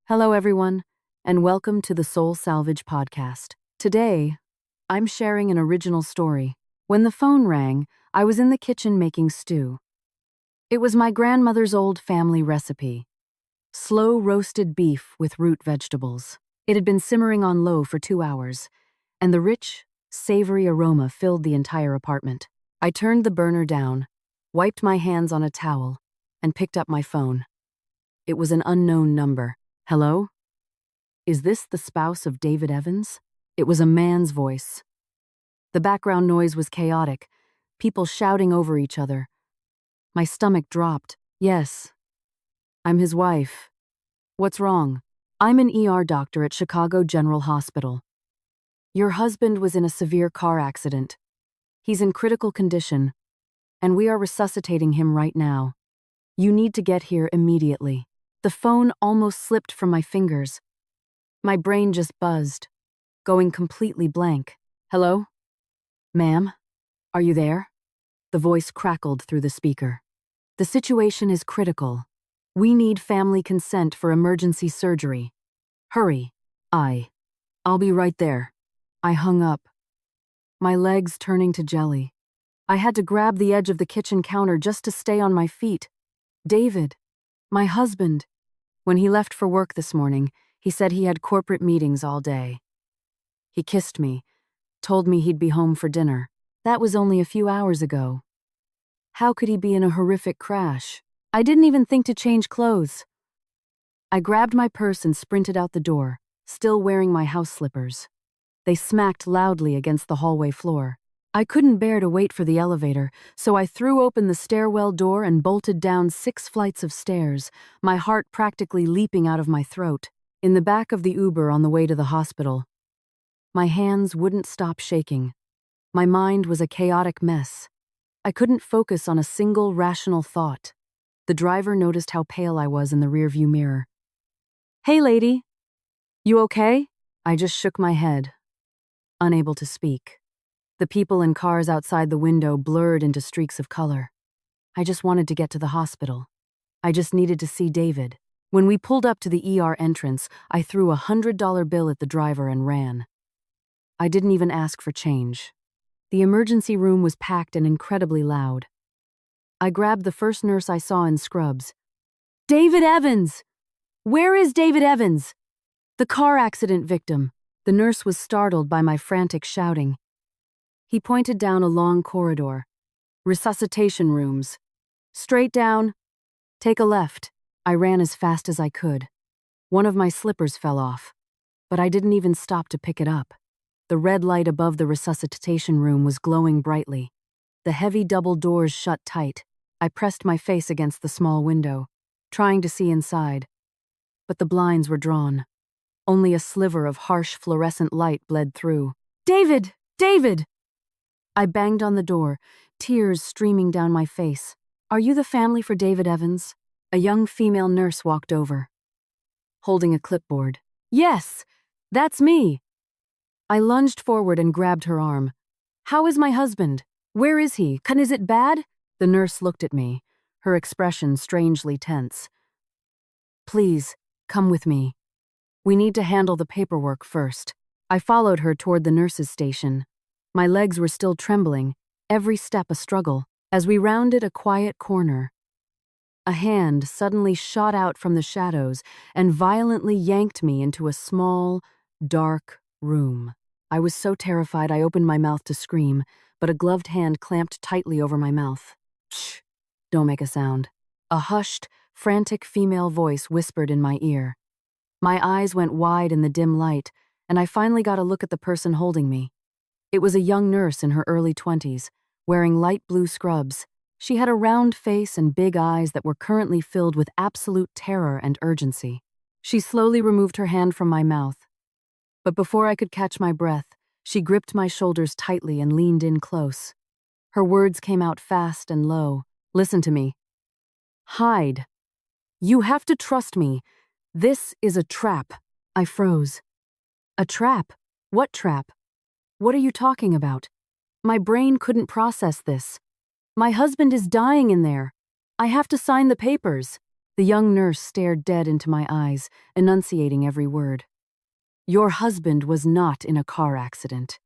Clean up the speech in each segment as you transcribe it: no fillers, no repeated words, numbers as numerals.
Hello, everyone, and welcome to the Soul Salvage Podcast. Today, I'm sharing an original story. When the phone rang, I was in the kitchen making stew. It was my grandmother's old family recipe: slow roasted beef with root vegetables. It had been simmering on low for 2 hours, and the rich, savory aroma filled the entire apartment. I turned the burner down, wiped my hands on a towel, and picked up my phone. It was an unknown number. Hello? Is this the spouse of David Evans? It was a man's voice. The background noise was chaotic, people shouting over each other. My stomach dropped. Yes, I'm his wife. What's wrong? I'm an ER doctor at Chicago General Hospital. Your husband was in a severe car accident. He's in critical condition, and we are resuscitating him right now. You need to get here immediately. The phone almost slipped from my fingers. My brain just buzzed, going completely blank. Hello? Ma'am? Are you there? The voice crackled through the speaker. The situation is critical. We need family consent for emergency surgery. Hurry. I'll be right there. I hung up, my legs turning to jelly. I had to grab the edge of the kitchen counter just to stay on my feet. David, my husband. When he left for work this morning, he said he had corporate meetings all day. He kissed me, told me he'd be home for dinner. That was only a few hours ago. How could he be in a horrific crash? I didn't even think to change clothes. I grabbed my purse and sprinted out the door, still wearing my house slippers. They smacked loudly against the hallway floor. I couldn't bear to wait for the elevator, so I threw open the stairwell door and bolted down 6 flights of stairs, my heart practically leaping out of my throat. In the back of the Uber on the way to the hospital, my hands wouldn't stop shaking. My mind was a chaotic mess. I couldn't focus on a single rational thought. The driver noticed how pale I was in the rearview mirror. Hey, lady. You okay? I just shook my head, unable to speak. The people in cars outside the window blurred into streaks of color. I just wanted to get to the hospital. I just needed to see David. When we pulled up to the ER entrance, I threw a $100 bill at the driver and ran. I didn't even ask for change. The emergency room was packed and incredibly loud. I grabbed the first nurse I saw in scrubs. David Evans! Where is David Evans? The car accident victim. The nurse was startled by my frantic shouting. He pointed down a long corridor. Resuscitation rooms. Straight down. Take a left. I ran as fast as I could. One of my slippers fell off, but I didn't even stop to pick it up. The red light above the resuscitation room was glowing brightly. The heavy double doors shut tight. I pressed my face against the small window, trying to see inside. But the blinds were drawn. Only a sliver of harsh fluorescent light bled through. David! David! I banged on the door, tears streaming down my face. Are you the family for David Evans? A young female nurse walked over, holding a clipboard. Yes, that's me. I lunged forward and grabbed her arm. How is my husband? Where is he? Is it bad? The nurse looked at me, her expression strangely tense. Please, come with me. We need to handle the paperwork first. I followed her toward the nurse's station. My legs were still trembling, every step a struggle. As we rounded a quiet corner, a hand suddenly shot out from the shadows and violently yanked me into a small, dark room. I was so terrified I opened my mouth to scream, but a gloved hand clamped tightly over my mouth. Shh, don't make a sound. A hushed, frantic female voice whispered in my ear. My eyes went wide in the dim light, and I finally got a look at the person holding me. It was a young nurse in her early 20s, wearing light blue scrubs. She had a round face and big eyes that were currently filled with absolute terror and urgency. She slowly removed her hand from my mouth. But before I could catch my breath, she gripped my shoulders tightly and leaned in close. Her words came out fast and low. Listen to me. Hide. You have to trust me. This is a trap. I froze. A trap? What trap? What are you talking about? My brain couldn't process this. My husband is dying in there. I have to sign the papers. The young nurse stared dead into my eyes, enunciating every word. Your husband was not in a car accident.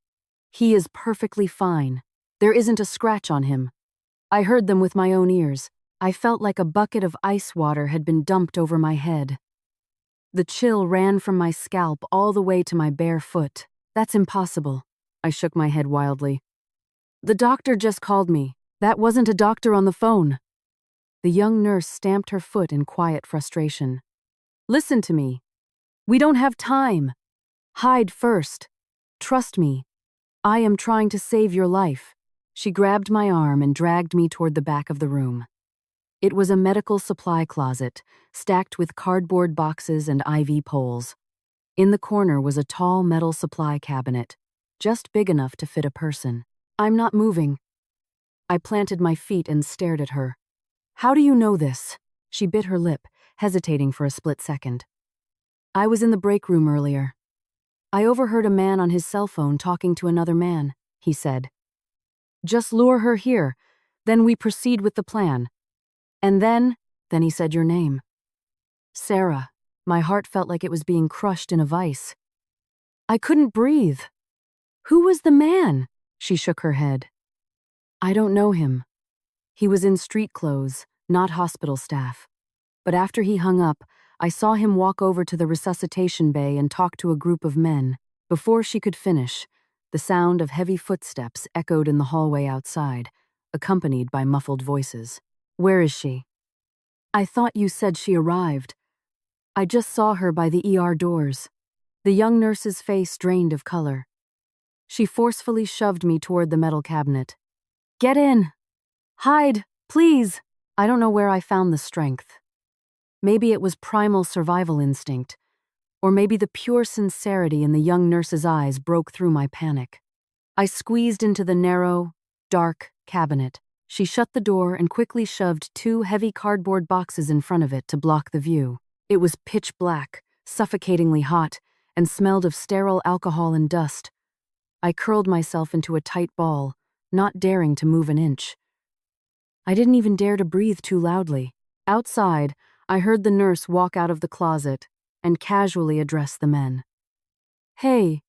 He is perfectly fine. There isn't a scratch on him. I heard them with my own ears. I felt like a bucket of ice water had been dumped over my head. The chill ran from my scalp all the way to my bare foot. That's impossible. I shook my head wildly. The doctor just called me. That wasn't a doctor on the phone. The young nurse stamped her foot in quiet frustration. Listen to me. We don't have time. Hide first. Trust me. I am trying to save your life. She grabbed my arm and dragged me toward the back of the room. It was a medical supply closet, stacked with cardboard boxes and IV poles. In the corner was a tall metal supply cabinet, just big enough to fit a person. I'm not moving. I planted my feet and stared at her. How do you know this? She bit her lip, hesitating for a split second. I was in the break room earlier. I overheard a man on his cell phone talking to another man, he said. Just lure her here, then we proceed with the plan. And then he said your name. Sarah. My heart felt like it was being crushed in a vice. I couldn't breathe. Who was the man? She shook her head. I don't know him. He was in street clothes, not hospital staff. But after he hung up, I saw him walk over to the resuscitation bay and talk to a group of men. Before she could finish, the sound of heavy footsteps echoed in the hallway outside, accompanied by muffled voices. Where is she? I thought you said she arrived. I just saw her by the ER doors. The young nurse's face drained of color. She forcefully shoved me toward the metal cabinet. Get in! Hide, please! I don't know where I found the strength. Maybe it was primal survival instinct, or maybe the pure sincerity in the young nurse's eyes broke through my panic. I squeezed into the narrow, dark cabinet. She shut the door and quickly shoved 2 heavy cardboard boxes in front of it to block the view. It was pitch black, suffocatingly hot, and smelled of sterile alcohol and dust. I curled myself into a tight ball, not daring to move an inch. I didn't even dare to breathe too loudly. Outside, I heard the nurse walk out of the closet and casually address the men. Hey,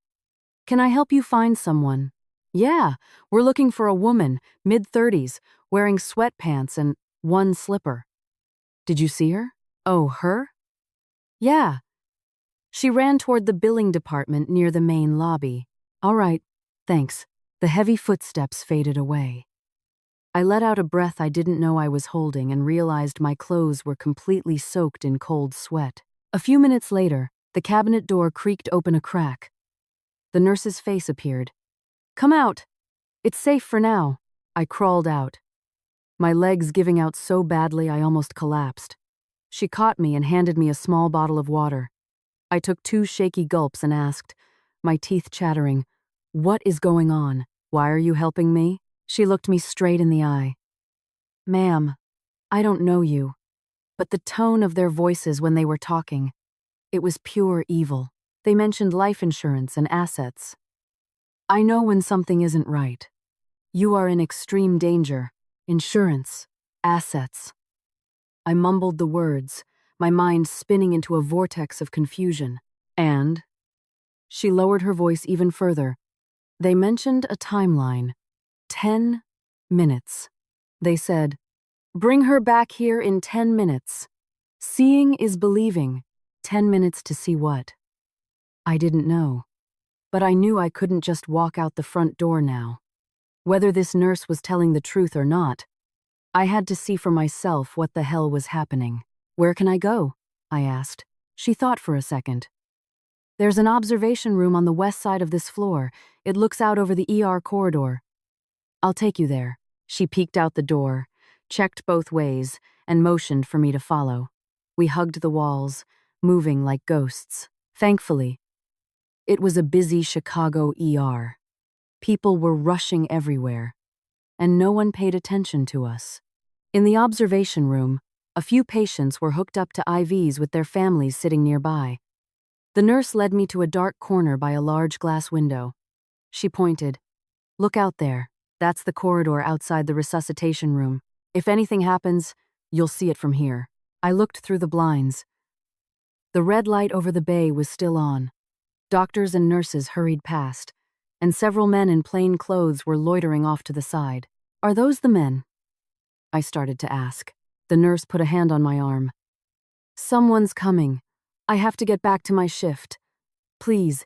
can I help you find someone? Yeah, we're looking for a woman, mid-30s, wearing sweatpants and 1 slipper. Did you see her? Oh, her? Yeah. She ran toward the billing department near the main lobby. All right, thanks. The heavy footsteps faded away. I let out a breath I didn't know I was holding and realized my clothes were completely soaked in cold sweat. A few minutes later, the cabinet door creaked open a crack. The nurse's face appeared. Come out. It's safe for now. I crawled out. My legs giving out so badly I almost collapsed. She caught me and handed me a small bottle of water. I took 2 shaky gulps and asked, my teeth chattering, what is going on? Why are you helping me? She looked me straight in the eye. Ma'am, I don't know you, but the tone of their voices when they were talking, it was pure evil. They mentioned life insurance and assets. I know when something isn't right. You are in extreme danger. Insurance. Assets. I mumbled the words, my mind spinning into a vortex of confusion. And? She lowered her voice even further. They mentioned a timeline. 10 minutes. They said, bring her back here in 10 minutes. Seeing is believing. 10 minutes to see what? I didn't know. But I knew I couldn't just walk out the front door now. Whether this nurse was telling the truth or not, I had to see for myself what the hell was happening. Where can I go? I asked. She thought for a second. There's an observation room on the west side of this floor. It looks out over the ER corridor. I'll take you there. She peeked out the door, checked both ways, and motioned for me to follow. We hugged the walls, moving like ghosts. Thankfully, it was a busy Chicago ER. People were rushing everywhere, and no one paid attention to us. In the observation room, a few patients were hooked up to IVs with their families sitting nearby. The nurse led me to a dark corner by a large glass window. She pointed. Look out there. That's the corridor outside the resuscitation room. If anything happens, you'll see it from here. I looked through the blinds. The red light over the bay was still on. Doctors and nurses hurried past, and several men in plain clothes were loitering off to the side. "Are those the men?" I started to ask. The nurse put a hand on my arm. "Someone's coming. I have to get back to my shift. Please,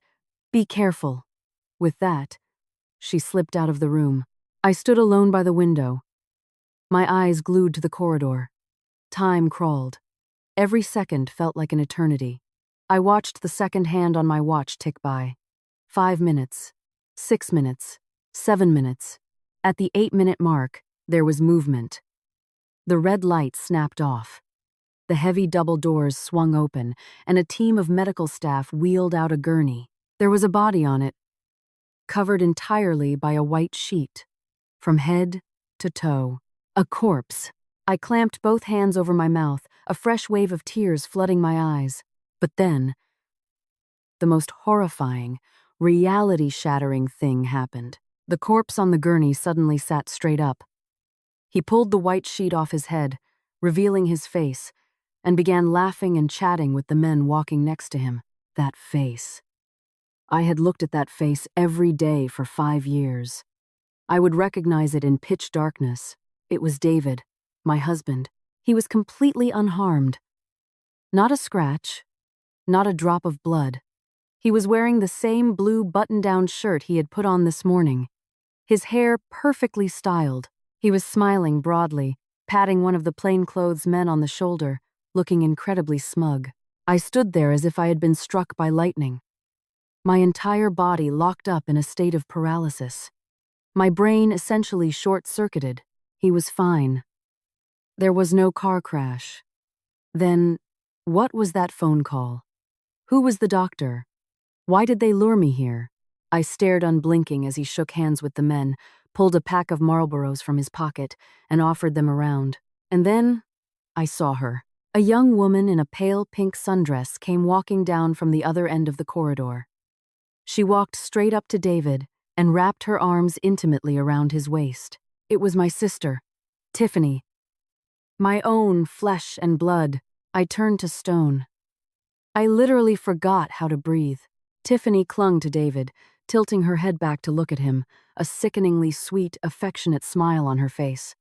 be careful." With that, she slipped out of the room. I stood alone by the window, my eyes glued to the corridor. Time crawled. Every second felt like an eternity. I watched the second hand on my watch tick by. 5 minutes, 6 minutes, 7 minutes. At the 8-minute mark, there was movement. The red light snapped off. The heavy double doors swung open, and a team of medical staff wheeled out a gurney. There was a body on it, covered entirely by a white sheet, from head to toe. A corpse. I clamped both hands over my mouth, a fresh wave of tears flooding my eyes. But then, the most horrifying, reality-shattering thing happened. The corpse on the gurney suddenly sat straight up. He pulled the white sheet off his head, revealing his face, and began laughing and chatting with the men walking next to him. That face. I had looked at that face every day for 5 years. I would recognize it in pitch darkness. It was David, my husband. He was completely unharmed. Not a scratch, not a drop of blood. He was wearing the same blue button-down shirt he had put on this morning. His hair perfectly styled. He was smiling broadly, patting one of the plainclothes men on the shoulder, looking incredibly smug. I stood there as if I had been struck by lightning. My entire body locked up in a state of paralysis. My brain essentially short-circuited. He was fine. There was no car crash. Then, what was that phone call? Who was the doctor? Why did they lure me here? I stared unblinking as he shook hands with the men, pulled a pack of Marlboros from his pocket, and offered them around. And then, I saw her. A young woman in a pale pink sundress came walking down from the other end of the corridor. She walked straight up to David and wrapped her arms intimately around his waist. It was my sister, Tiffany. My own flesh and blood. I turned to stone. I literally forgot how to breathe. Tiffany clung to David, tilting her head back to look at him, a sickeningly sweet, affectionate smile on her face.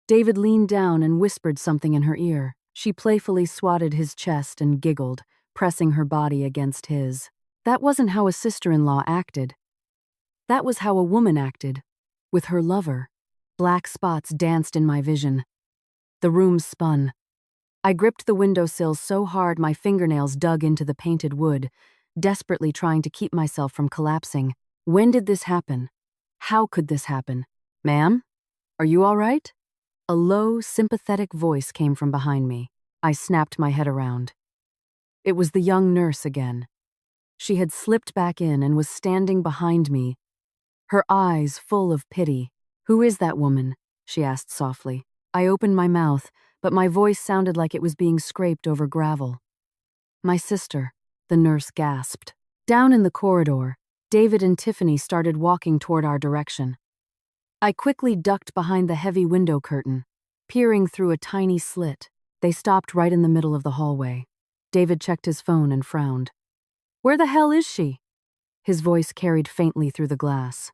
David leaned down and whispered something in her ear. She playfully swatted his chest and giggled, pressing her body against his. That wasn't how a sister-in-law acted. That was how a woman acted, with her lover. Black spots danced in my vision. The room spun. I gripped the windowsill so hard my fingernails dug into the painted wood, desperately trying to keep myself from collapsing. When did this happen? How could this happen? "Ma'am? Are you all right?" A low, sympathetic voice came from behind me. I snapped my head around. It was the young nurse again. She had slipped back in and was standing behind me, her eyes full of pity. "Who is that woman?" she asked softly. I opened my mouth, but my voice sounded like it was being scraped over gravel. "My sister," the nurse gasped. Down in the corridor, David and Tiffany started walking toward our direction. I quickly ducked behind the heavy window curtain, peering through a tiny slit. They stopped right in the middle of the hallway. David checked his phone and frowned. "Where the hell is she?" His voice carried faintly through the glass.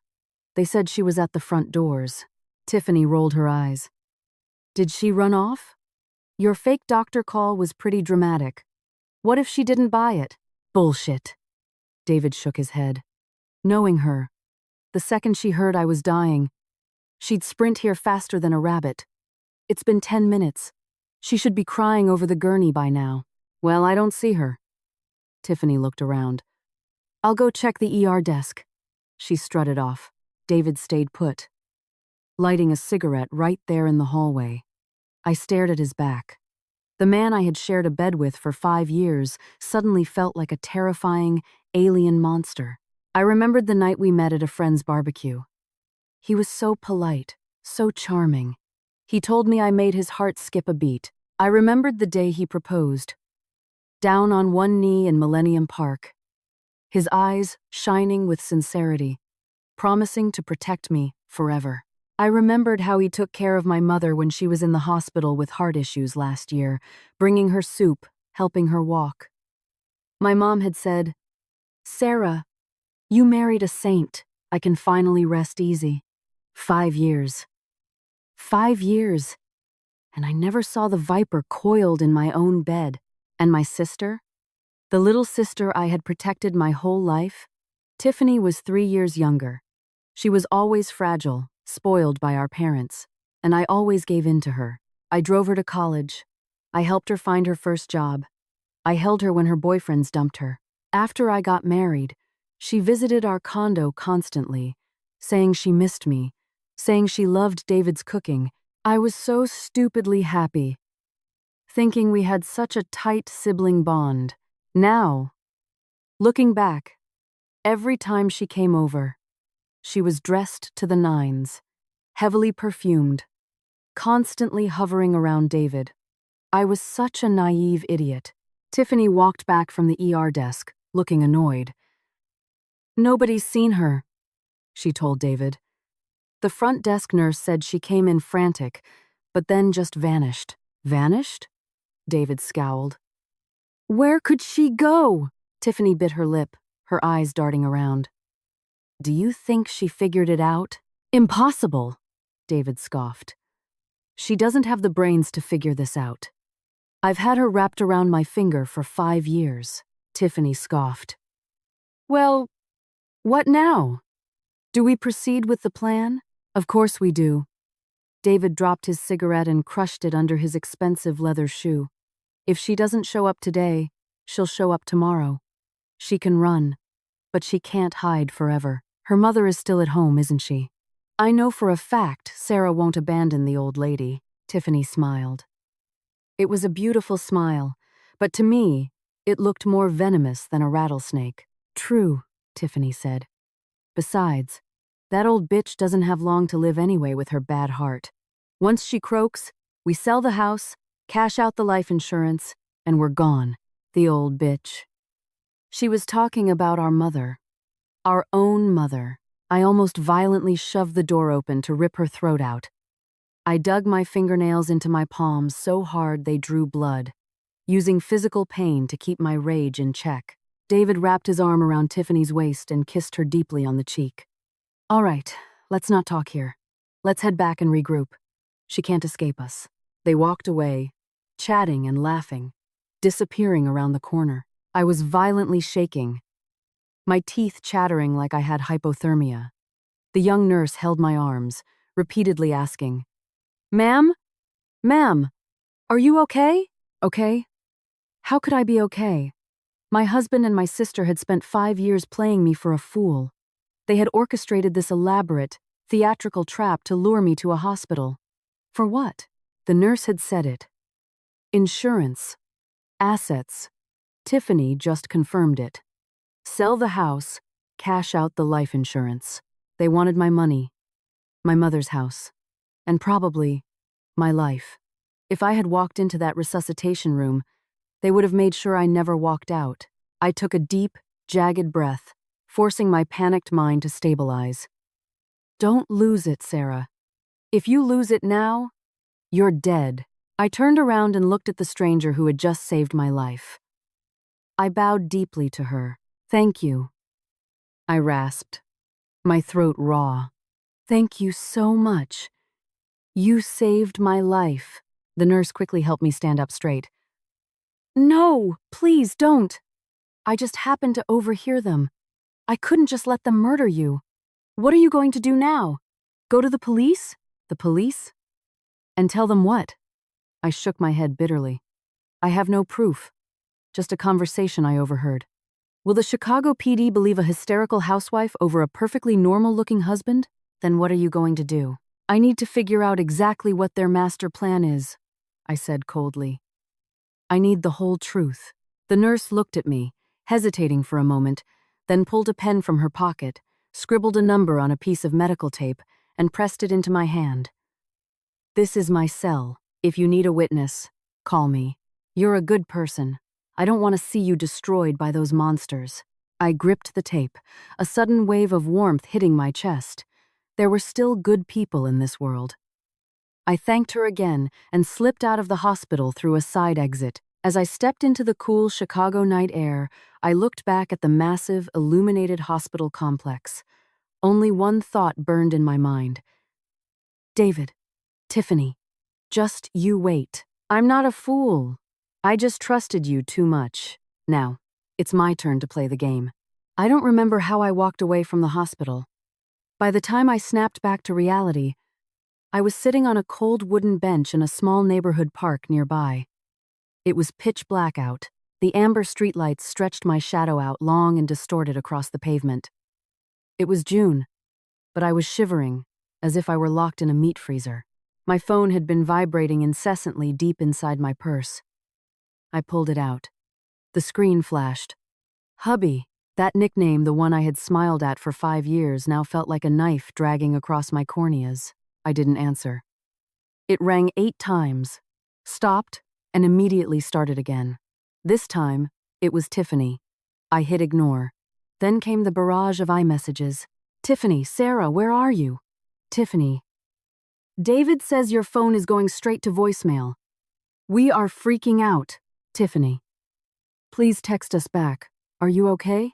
"They said she was at the front doors." Tiffany rolled her eyes. "Did she run off? Your fake doctor call was pretty dramatic. What if she didn't buy it?" "Bullshit." David shook his head. "Knowing her, the second she heard I was dying, she'd sprint here faster than a rabbit. It's been 10 minutes. She should be crying over the gurney by now." "Well, I don't see her." Tiffany looked around. "I'll go check the ER desk." She strutted off. David stayed put, lighting a cigarette right there in the hallway. I stared at his back. The man I had shared a bed with for 5 years suddenly felt like a terrifying, alien monster. I remembered the night we met at a friend's barbecue. He was so polite, so charming. He told me I made his heart skip a beat. I remembered the day he proposed, down on one knee in Millennium Park, his eyes shining with sincerity, promising to protect me forever. I remembered how he took care of my mother when she was in the hospital with heart issues last year, bringing her soup, helping her walk. My mom had said, "Sarah, you married a saint. I can finally rest easy." 5 years. 5 years. And I never saw the viper coiled in my own bed. And my sister? The little sister I had protected my whole life? Tiffany was 3 years younger. She was always fragile, spoiled by our parents, and I always gave in to her. I drove her to college. I helped her find her first job. I held her when her boyfriends dumped her. After I got married, she visited our condo constantly, saying she missed me, saying she loved David's cooking. I was so stupidly happy, thinking we had such a tight sibling bond. Now, looking back, every time she came over, she was dressed to the nines, heavily perfumed, constantly hovering around David. I was such a naive idiot. Tiffany walked back from the ER desk, looking annoyed. "Nobody's seen her," she told David. The front desk nurse said she came in frantic, but then just vanished. Vanished? David scowled. "Where could she go?" Tiffany bit her lip, her eyes darting around. "Do you think she figured it out?" "Impossible," David scoffed. "She doesn't have the brains to figure this out. I've had her wrapped around my finger for 5 years," Tiffany scoffed. "Well, what now? Do we proceed with the plan?" "Of course we do." David dropped his cigarette and crushed it under his expensive leather shoe. "If she doesn't show up today, she'll show up tomorrow. She can run, but she can't hide forever. Her mother is still at home, isn't she?" "I know for a fact Sarah won't abandon the old lady," Tiffany smiled. It was a beautiful smile, but to me, it looked more venomous than a rattlesnake. "True," Tiffany said. "Besides, that old bitch doesn't have long to live anyway with her bad heart. Once she croaks, we sell the house, cash out the life insurance, and we're gone. The old bitch." She was talking about our mother. Our own mother. I almost violently shoved the door open to rip her throat out. I dug my fingernails into my palms so hard they drew blood, using physical pain to keep my rage in check. David wrapped his arm around Tiffany's waist and kissed her deeply on the cheek. "All right, let's not talk here. Let's head back and regroup. She can't escape us." They walked away, chatting and laughing, disappearing around the corner. I was violently shaking, my teeth chattering like I had hypothermia. The young nurse held my arms, repeatedly asking, "Ma'am? Ma'am, are you okay?" "Okay? How could I be okay? My husband and my sister had spent 5 years playing me for a fool. They had orchestrated this elaborate, theatrical trap to lure me to a hospital. For what? The nurse had said it. Insurance. Assets. Tiffany just confirmed it. Sell the house, cash out the life insurance. They wanted my money, my mother's house, and probably my life. If I had walked into that resuscitation room, they would have made sure I never walked out. I took a deep, jagged breath, forcing my panicked mind to stabilize. "Don't lose it, Sarah. If you lose it now, you're dead." I turned around and looked at the stranger who had just saved my life. I bowed deeply to her. "Thank you," I rasped, my throat raw. "Thank you so much. You saved my life." The nurse quickly helped me stand up straight. "No, please don't. I just happened to overhear them. I couldn't just let them murder you. What are you going to do now? Go to the police?" "The police? And tell them what?" I shook my head bitterly. "I have no proof. Just a conversation I overheard. Will the Chicago PD believe a hysterical housewife over a perfectly normal-looking husband? Then what are you going to do?" "I need to figure out exactly what their master plan is," I said coldly. "I need the whole truth." The nurse looked at me, hesitating for a moment, then pulled a pen from her pocket, scribbled a number on a piece of medical tape, and pressed it into my hand. "This is my cell. If you need a witness, call me. You're a good person. I don't want to see you destroyed by those monsters." I gripped the tape, a sudden wave of warmth hitting my chest. There were still good people in this world. I thanked her again and slipped out of the hospital through a side exit. As I stepped into the cool Chicago night air, I looked back at the massive, illuminated hospital complex. Only one thought burned in my mind. David, Tiffany, just you wait. I'm not a fool. I just trusted you too much. Now, it's my turn to play the game. I don't remember how I walked away from the hospital. By the time I snapped back to reality, I was sitting on a cold wooden bench in a small neighborhood park nearby. It was pitch black out. The amber streetlights stretched my shadow out long and distorted across the pavement. It was June, but I was shivering, as if I were locked in a meat freezer. My phone had been vibrating incessantly deep inside my purse. I pulled it out. The screen flashed. Hubby, that nickname, the one I had smiled at for 5 years, now felt like a knife dragging across my corneas. I didn't answer. It rang 8 times, stopped, and immediately started again. This time, it was Tiffany. I hit ignore. Then came the barrage of iMessages. Tiffany, Sarah, where are you? Tiffany. David says your phone is going straight to voicemail. We are freaking out. Tiffany. Please text us back. Are you okay?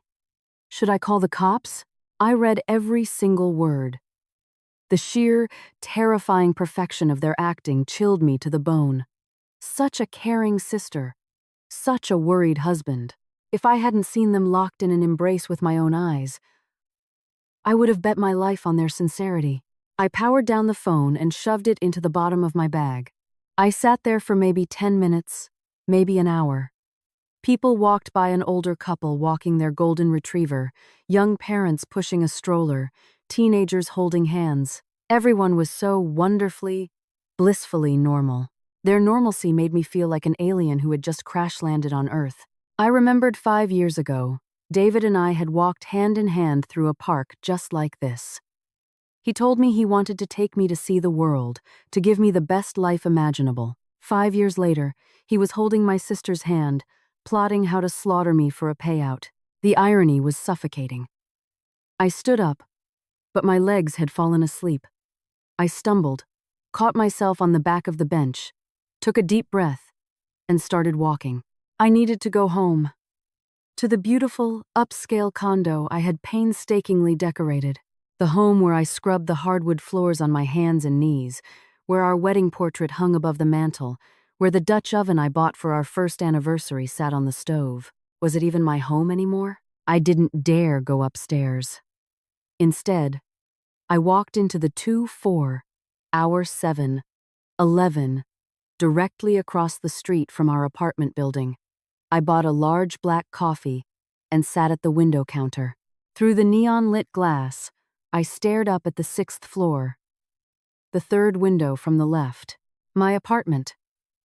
Should I call the cops? I read every single word. The sheer, terrifying perfection of their acting chilled me to the bone. Such a caring sister. Such a worried husband. If I hadn't seen them locked in an embrace with my own eyes, I would have bet my life on their sincerity. I powered down the phone and shoved it into the bottom of my bag. I sat there for maybe 10 minutes, maybe an hour. People walked by, an older couple walking their golden retriever, young parents pushing a stroller, teenagers holding hands. Everyone was so wonderfully, blissfully normal. Their normalcy made me feel like an alien who had just crash-landed on Earth. I remembered 5 years ago, David and I had walked hand in hand through a park just like this. He told me he wanted to take me to see the world, to give me the best life imaginable. 5 years later, he was holding my sister's hand, plotting how to slaughter me for a payout. The irony was suffocating. I stood up, but my legs had fallen asleep. I stumbled, caught myself on the back of the bench, took a deep breath, and started walking. I needed to go home. To the beautiful, upscale condo I had painstakingly decorated. The home where I scrubbed the hardwood floors on my hands and knees, where our wedding portrait hung above the mantel, where the Dutch oven I bought for our first anniversary sat on the stove. Was it even my home anymore? I didn't dare go upstairs. Instead, I walked into the 2-4, hour 7, 11, directly across the street from our apartment building. I bought a large black coffee and sat at the window counter. Through the neon-lit glass, I stared up at the 6th floor. The 3rd window from the left. My apartment.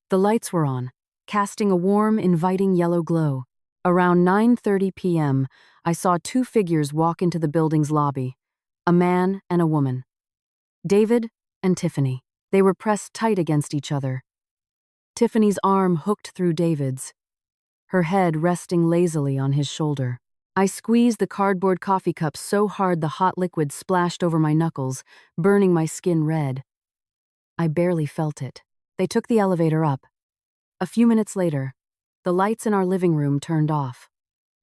The lights were on, casting a warm, inviting yellow glow. Around 9:30 p.m., I saw 2 figures walk into the building's lobby, a man and a woman. David and Tiffany. They were pressed tight against each other. Tiffany's arm hooked through David's, her head resting lazily on his shoulder. I squeezed the cardboard coffee cup so hard the hot liquid splashed over my knuckles, burning my skin red. I barely felt it. They took the elevator up. A few minutes later, the lights in our living room turned off.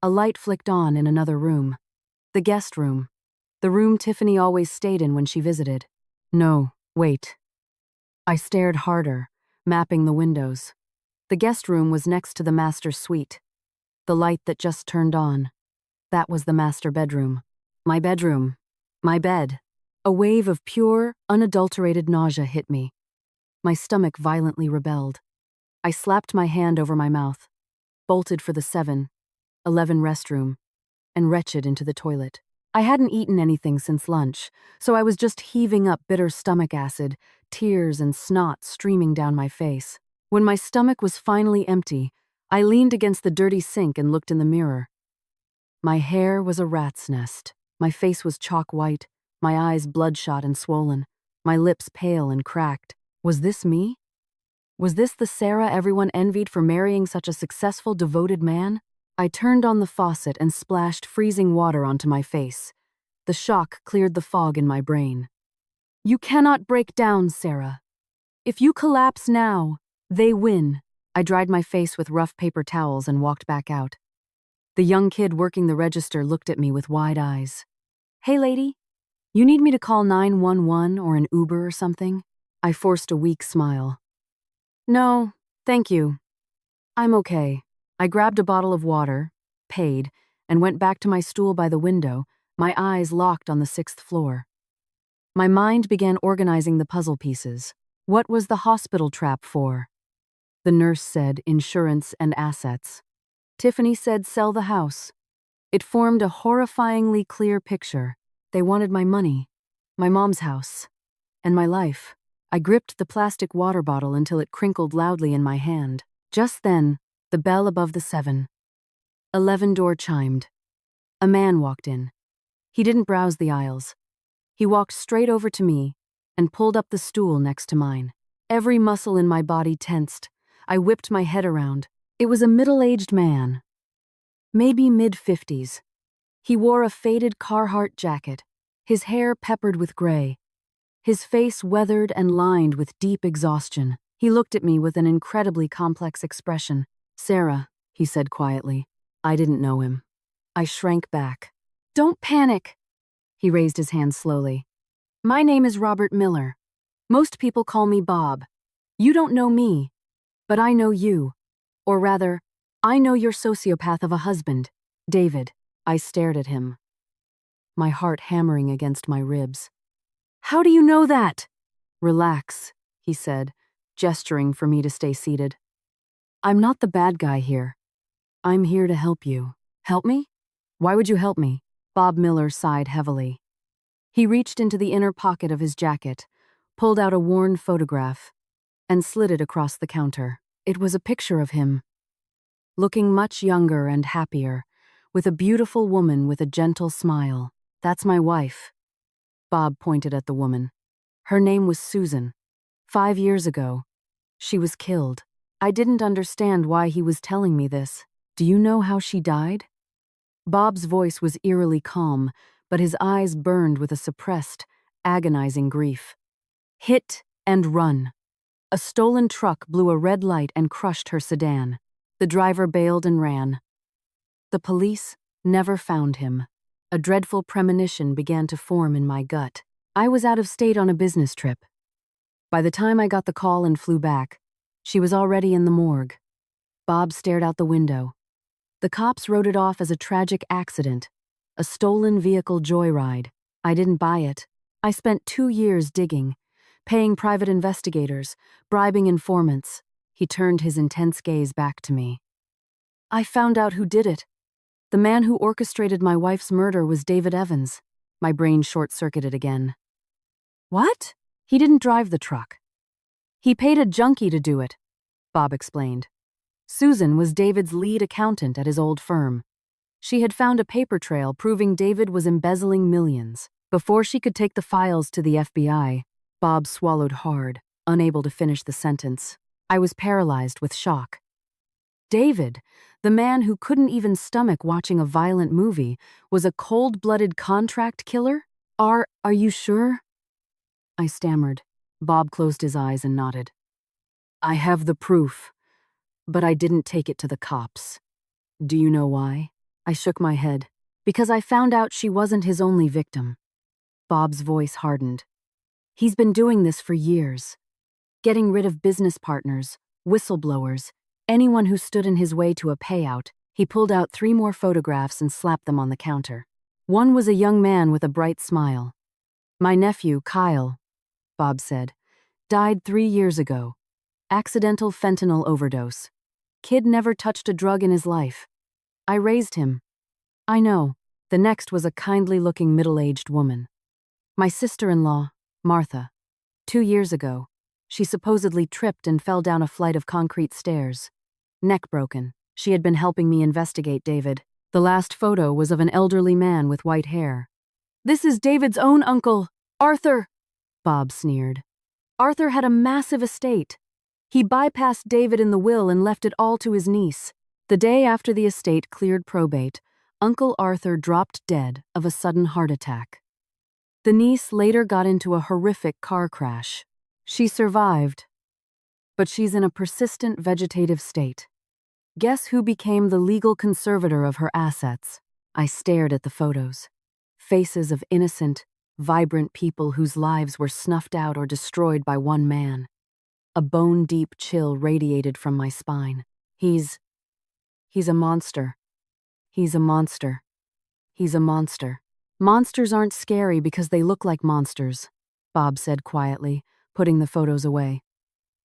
A light flicked on in another room. The guest room. The room Tiffany always stayed in when she visited. No, wait. I stared harder, mapping the windows. The guest room was next to the master suite. The light that just turned on. That was the master bedroom. My bedroom. My bed. A wave of pure, unadulterated nausea hit me. My stomach violently rebelled. I slapped my hand over my mouth, bolted for the 7-11 restroom, and wretched into the toilet. I hadn't eaten anything since lunch, so I was just heaving up bitter stomach acid, tears and snot streaming down my face. When my stomach was finally empty, I leaned against the dirty sink and looked in the mirror. My hair was a rat's nest. My face was chalk white, my eyes bloodshot and swollen, my lips pale and cracked. Was this me? Was this the Sarah everyone envied for marrying such a successful, devoted man? I turned on the faucet and splashed freezing water onto my face. The shock cleared the fog in my brain. You cannot break down, Sarah. If you collapse now, they win. I dried my face with rough paper towels and walked back out. The young kid working the register looked at me with wide eyes. Hey, lady, you need me to call 911 or an Uber or something? I forced a weak smile. No, thank you. I'm okay. I grabbed a bottle of water, paid, and went back to my stool by the window, my eyes locked on the 6th floor. My mind began organizing the puzzle pieces. What was the hospital trap for? The nurse said insurance and assets. Tiffany said sell the house. It formed a horrifyingly clear picture. They wanted my money, my mom's house, and my life. I gripped the plastic water bottle until it crinkled loudly in my hand. Just then, the bell above the 7-11 door chimed. A man walked in. He didn't browse the aisles. He walked straight over to me and pulled up the stool next to mine. Every muscle in my body tensed. I whipped my head around. It was a middle-aged man, maybe mid-50s. He wore a faded Carhartt jacket, his hair peppered with gray, his face weathered and lined with deep exhaustion. He looked at me with an incredibly complex expression. Sarah, he said quietly. I didn't know him. I shrank back. Don't panic. He raised his hand slowly. My name is Robert Miller. Most people call me Bob. You don't know me, but I know you. Or rather, I know your sociopath of a husband, David. I stared at him, my heart hammering against my ribs. How do you know that? Relax, he said, gesturing for me to stay seated. I'm not the bad guy here. I'm here to help you. Help me? Why would you help me? Bob Miller sighed heavily. He reached into the inner pocket of his jacket, pulled out a worn photograph, and slid it across the counter. It was a picture of him, looking much younger and happier, with a beautiful woman with a gentle smile. That's my wife. Bob pointed at the woman. Her name was Susan. 5 years ago, she was killed. I didn't understand why he was telling me this. Do you know how she died? Bob's voice was eerily calm, but his eyes burned with a suppressed, agonizing grief. Hit and run. A stolen truck blew a red light and crushed her sedan. The driver bailed and ran. The police never found him. A dreadful premonition began to form in my gut. I was out of state on a business trip. By the time I got the call and flew back, she was already in the morgue. Bob stared out the window. The cops wrote it off as a tragic accident, a stolen vehicle joyride. I didn't buy it. I spent 2 years digging, paying private investigators, bribing informants. He turned his intense gaze back to me. I found out who did it. The man who orchestrated my wife's murder was David Evans. My brain short-circuited again. What? He didn't drive the truck. He paid a junkie to do it, Bob explained. Susan was David's lead accountant at his old firm. She had found a paper trail proving David was embezzling millions. Before she could take the files to the FBI, Bob swallowed hard, unable to finish the sentence. I was paralyzed with shock. David, the man who couldn't even stomach watching a violent movie, was a cold-blooded contract killer? Are you sure? I stammered. Bob closed his eyes and nodded. I have the proof, but I didn't take it to the cops. Do you know why? I shook my head. Because I found out she wasn't his only victim. Bob's voice hardened. He's been doing this for years. Getting rid of business partners, whistleblowers, anyone who stood in his way to a payout. He pulled out 3 more photographs and slapped them on the counter. One was a young man with a bright smile. My nephew, Kyle, Bob said, died 3 years ago. Accidental fentanyl overdose. Kid never touched a drug in his life. I raised him. I know. The next was a kindly-looking middle-aged woman. My sister-in-law, Martha. 2 years ago, she supposedly tripped and fell down a flight of concrete stairs. Neck broken. She had been helping me investigate David. The last photo was of an elderly man with white hair. This is David's own uncle, Arthur, Bob sneered. Arthur had a massive estate. He bypassed David in the will and left it all to his niece. The day after the estate cleared probate, Uncle Arthur dropped dead of a sudden heart attack. The niece later got into a horrific car crash. She survived, but she's in a persistent vegetative state. Guess who became the legal conservator of her assets? I stared at the photos. Faces of innocent, vibrant people whose lives were snuffed out or destroyed by one man. A bone-deep chill radiated from my spine. He's a monster. He's a monster. He's a monster. Monsters aren't scary because they look like monsters, Bob said quietly, putting the photos away.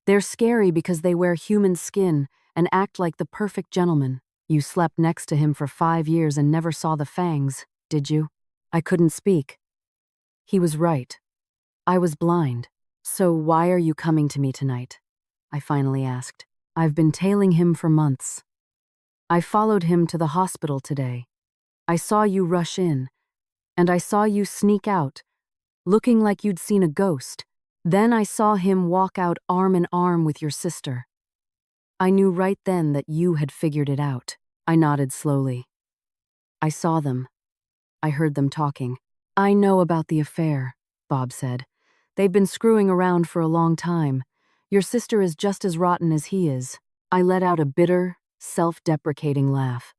They're scary because they wear human skin and act like the perfect gentleman. You slept next to him for 5 years and never saw the fangs, did you? I couldn't speak. He was right. I was blind. So why are you coming to me tonight? I finally asked. I've been tailing him for months. I followed him to the hospital today. I saw you rush in, and I saw you sneak out, looking like you'd seen a ghost. Then I saw him walk out arm in arm with your sister. I knew right then that you had figured it out. I nodded slowly. I saw them. I heard them talking. I know about the affair, Bob said. They've been screwing around for a long time. Your sister is just as rotten as he is. I let out a bitter, self-deprecating laugh.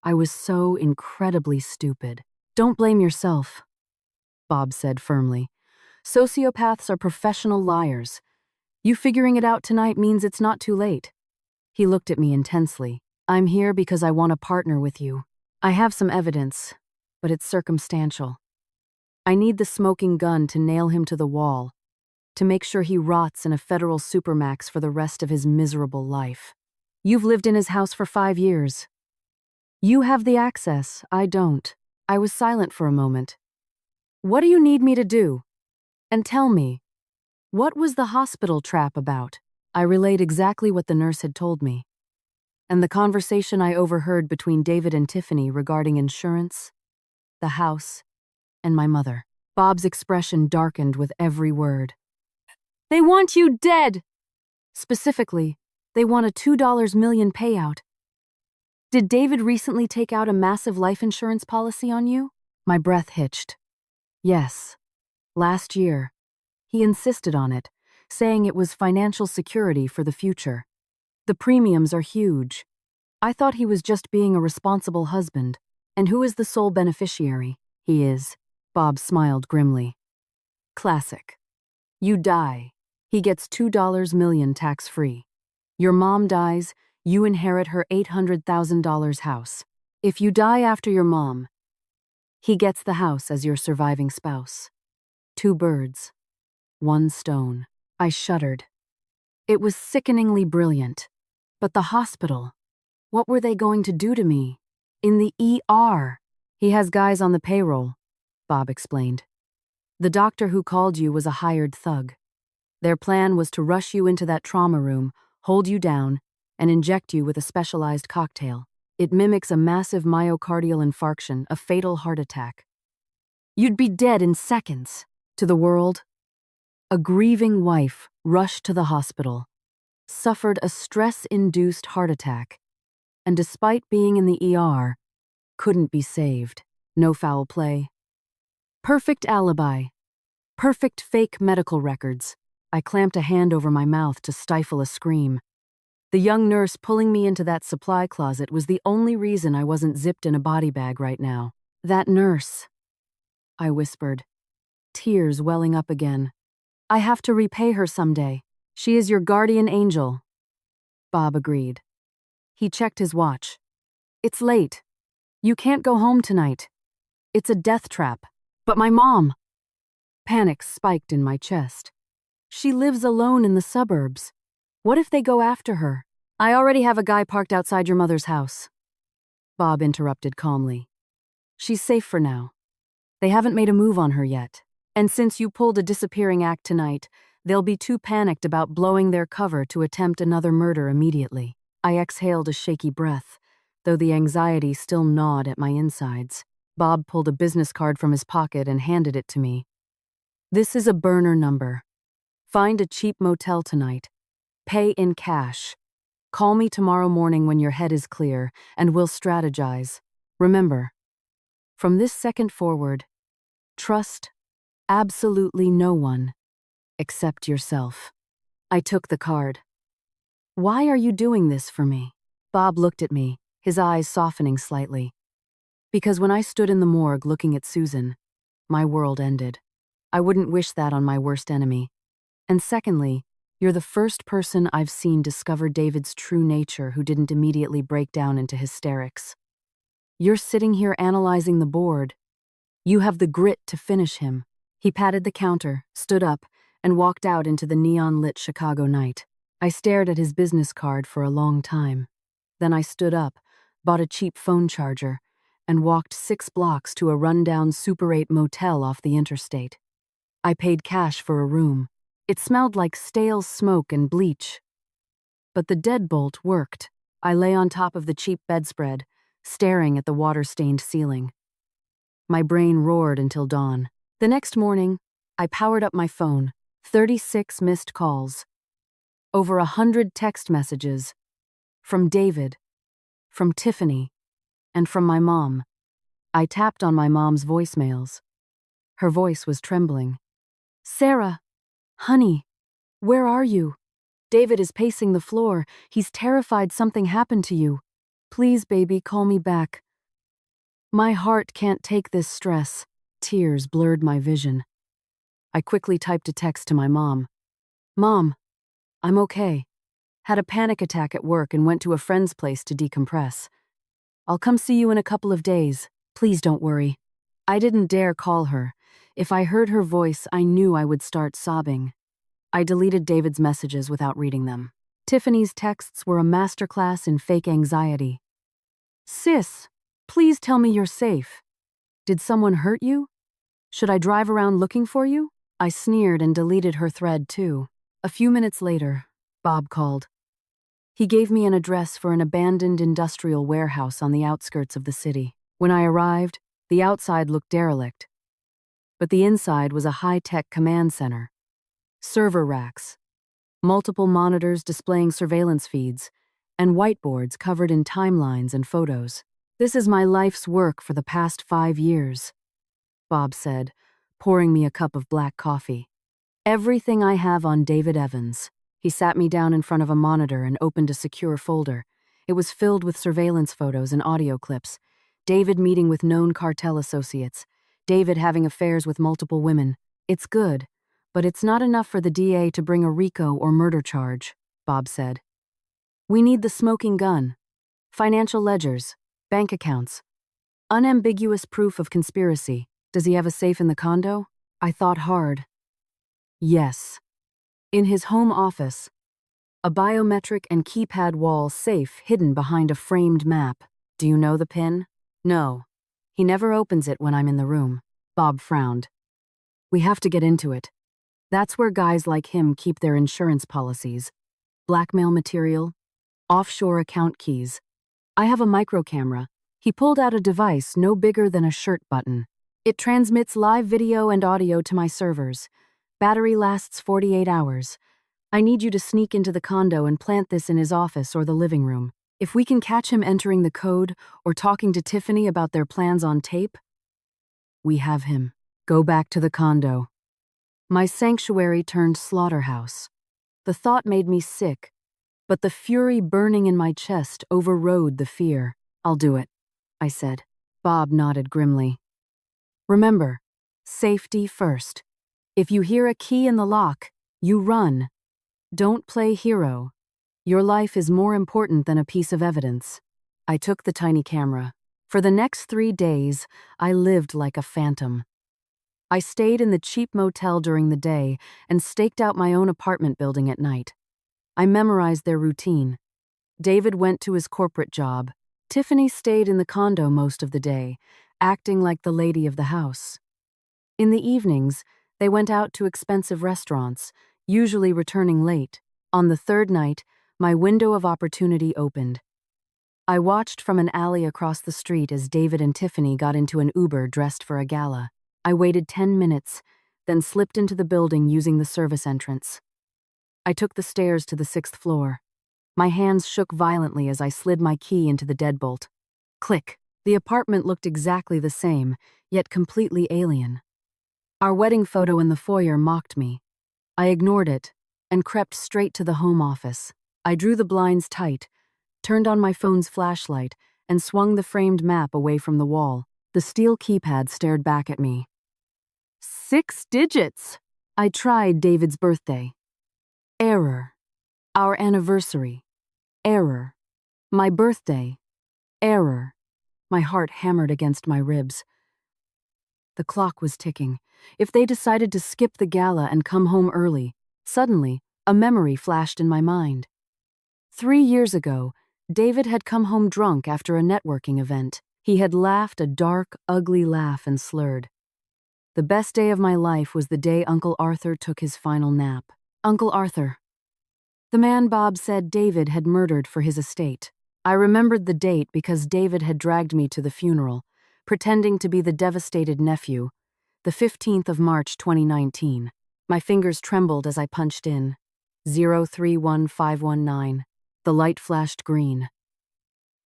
I was so incredibly stupid. Don't blame yourself, Bob said firmly. Sociopaths are professional liars. You figuring it out tonight means it's not too late. He looked at me intensely. I'm here because I want to partner with you. I have some evidence, but it's circumstantial. I need the smoking gun to nail him to the wall, to make sure he rots in a federal supermax for the rest of his miserable life. You've lived in his house for 5 years. You have the access, I don't. I was silent for a moment. What do you need me to do? And tell me, what was the hospital trap about? I relayed exactly what the nurse had told me, and the conversation I overheard between David and Tiffany regarding insurance, the house, and my mother. Bob's expression darkened with every word. They want you dead! Specifically, they want a $2 million payout. Did David recently take out a massive life insurance policy on you? My breath hitched. Yes. Last year. He insisted on it, saying it was financial security for the future. The premiums are huge. I thought he was just being a responsible husband. And who is the sole beneficiary? He is. Bob smiled grimly. Classic. You die. He gets $2 million tax-free. Your mom dies, you inherit her $800,000 house. If you die after your mom, he gets the house as your surviving spouse. 2 birds, 1 stone. I shuddered. It was sickeningly brilliant. But the hospital, what were they going to do to me? In the ER. He has guys on the payroll, Bob explained. The doctor who called you was a hired thug. Their plan was to rush you into that trauma room, hold you down, and inject you with a specialized cocktail. It mimics a massive myocardial infarction, a fatal heart attack. You'd be dead in seconds. To the world, a grieving wife rushed to the hospital, suffered a stress-induced heart attack, and despite being in the ER, couldn't be saved. No foul play. Perfect alibi. Perfect fake medical records. I clamped a hand over my mouth to stifle a scream. The young nurse pulling me into that supply closet was the only reason I wasn't zipped in a body bag right now. That nurse, I whispered, tears welling up again. I have to repay her someday. She is your guardian angel. Bob agreed. He checked his watch. It's late. You can't go home tonight. It's a death trap. But my mom! Panic spiked in my chest. She lives alone in the suburbs. What if they go after her? I already have a guy parked outside your mother's house. Bob interrupted calmly. She's safe for now. They haven't made a move on her yet. And since you pulled a disappearing act tonight, they'll be too panicked about blowing their cover to attempt another murder immediately. I exhaled a shaky breath, though the anxiety still gnawed at my insides. Bob pulled a business card from his pocket and handed it to me. This is a burner number. Find a cheap motel tonight. Pay in cash. Call me tomorrow morning when your head is clear, and we'll strategize. Remember, from this second forward, trust Absolutely no one. Except yourself. I took the card. Why are you doing this for me? Bob looked at me, his eyes softening slightly. Because when I stood in the morgue looking at Susan, my world ended. I wouldn't wish that on my worst enemy. And secondly, you're the first person I've seen discover David's true nature who didn't immediately break down into hysterics. You're sitting here analyzing the board. You have the grit to finish him. He patted the counter, stood up, and walked out into the neon-lit Chicago night. I stared at his business card for a long time. Then I stood up, bought a cheap phone charger, and walked 6 blocks to a rundown Super 8 motel off the interstate. I paid cash for a room. It smelled like stale smoke and bleach. But the deadbolt worked. I lay on top of the cheap bedspread, staring at the water-stained ceiling. My brain roared until dawn. The next morning, I powered up my phone. 36 missed calls. Over 100 text messages. From David, from Tiffany, and from my mom. I tapped on my mom's voicemails. Her voice was trembling. Sarah, honey, where are you? David is pacing the floor. He's terrified something happened to you. Please, baby, call me back. My heart can't take this stress. Tears blurred my vision. I quickly typed a text to my mom. Mom, I'm okay. Had a panic attack at work and went to a friend's place to decompress. I'll come see you in a couple of days. Please don't worry. I didn't dare call her. If I heard her voice, I knew I would start sobbing. I deleted David's messages without reading them. Tiffany's texts were a masterclass in fake anxiety. Sis, please tell me you're safe. Did someone hurt you? Should I drive around looking for you? I sneered and deleted her thread too. A few minutes later, Bob called. He gave me an address for an abandoned industrial warehouse on the outskirts of the city. When I arrived, the outside looked derelict, but the inside was a high-tech command center. Server racks, multiple monitors displaying surveillance feeds, and whiteboards covered in timelines and photos. This is my life's work for the past 5 years, Bob said, pouring me a cup of black coffee. Everything I have on David Evans. He sat me down in front of a monitor and opened a secure folder. It was filled with surveillance photos and audio clips. David meeting with known cartel associates. David having affairs with multiple women. It's good, but it's not enough for the DA to bring a RICO or murder charge, Bob said. We need the smoking gun. Financial ledgers, bank accounts. Unambiguous proof of conspiracy. Does he have a safe in the condo? I thought hard. Yes. In his home office. A biometric and keypad wall safe hidden behind a framed map. Do you know the PIN? No. He never opens it when I'm in the room. Bob frowned. We have to get into it. That's where guys like him keep their insurance policies. Blackmail material. Offshore account keys. I have a micro camera. He pulled out a device no bigger than a shirt button. It transmits live video and audio to my servers. Battery lasts 48 hours. I need you to sneak into the condo and plant this in his office or the living room. If we can catch him entering the code or talking to Tiffany about their plans on tape, we have him. Go back to the condo. My sanctuary turned slaughterhouse. The thought made me sick, but the fury burning in my chest overrode the fear. I'll do it, I said. Bob nodded grimly. Remember, safety first. If you hear a key in the lock, you run. Don't play hero. Your life is more important than a piece of evidence. I took the tiny camera. For the next 3 days, I lived like a phantom. I stayed in the cheap motel during the day and staked out my own apartment building at night. I memorized their routine. David went to his corporate job. Tiffany stayed in the condo most of the day, acting like the lady of the house. In the evenings, they went out to expensive restaurants, usually returning late. On the 3rd night, my window of opportunity opened. I watched from an alley across the street as David and Tiffany got into an Uber dressed for a gala. I waited 10 minutes, then slipped into the building using the service entrance. I took the stairs to the 6th floor. My hands shook violently as I slid my key into the deadbolt. Click. The apartment looked exactly the same, yet completely alien. Our wedding photo in the foyer mocked me. I ignored it and crept straight to the home office. I drew the blinds tight, turned on my phone's flashlight, and swung the framed map away from the wall. The steel keypad stared back at me. 6 digits! I tried David's birthday. Error. Our anniversary. Error. My birthday. Error. My heart hammered against my ribs. The clock was ticking. If they decided to skip the gala and come home early, suddenly, a memory flashed in my mind. 3 years ago, David had come home drunk after a networking event. He had laughed a dark, ugly laugh and slurred. The best day of my life was the day Uncle Arthur took his final nap. Uncle Arthur. The man Bob said David had murdered for his estate. I remembered the date because David had dragged me to the funeral, pretending to be the devastated nephew, the 15th of March 2019. My fingers trembled as I punched in. 031519. The light flashed green.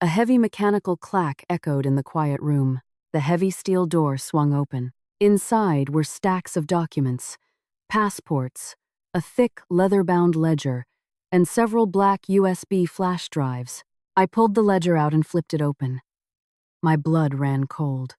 A heavy mechanical clack echoed in the quiet room. The heavy steel door swung open. Inside were stacks of documents, passports, a thick leather-bound ledger, and several black USB flash drives. I pulled the ledger out and flipped it open. My blood ran cold.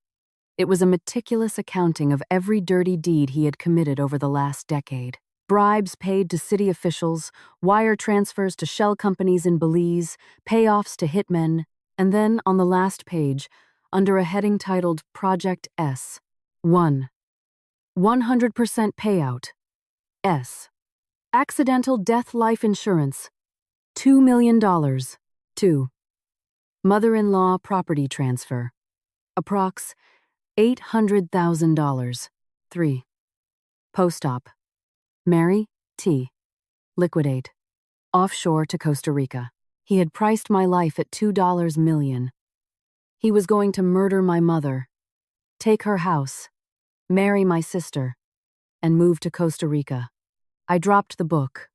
It was a meticulous accounting of every dirty deed he had committed over the last decade. Bribes paid to city officials, wire transfers to shell companies in Belize, payoffs to hitmen, and then, on the last page, under a heading titled Project S, 1. 100% payout. S. Accidental death life insurance. $2 million. 2. Mother-in-law property transfer. Approx. $800,000. 3. Post-op. Mary, T. Liquidate. Offshore to Costa Rica. He had priced my life at $2 million. He was going to murder my mother, take her house, marry my sister, and move to Costa Rica. I dropped the book.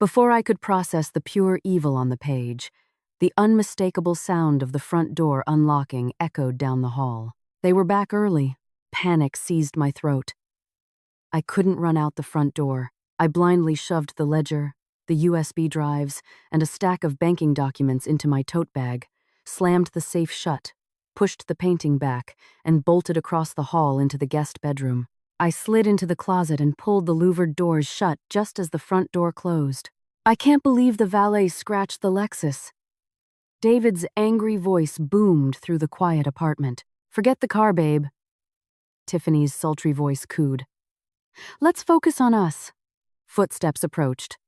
Before I could process the pure evil on the page, the unmistakable sound of the front door unlocking echoed down the hall. They were back early. Panic seized my throat. I couldn't run out the front door. I blindly shoved the ledger, the USB drives, and a stack of banking documents into my tote bag, slammed the safe shut, pushed the painting back, and bolted across the hall into the guest bedroom. I slid into the closet and pulled the louvered doors shut just as the front door closed. I can't believe the valet scratched the Lexus. David's angry voice boomed through the quiet apartment. Forget the car, babe. Tiffany's sultry voice cooed. Let's focus on us. Footsteps approached.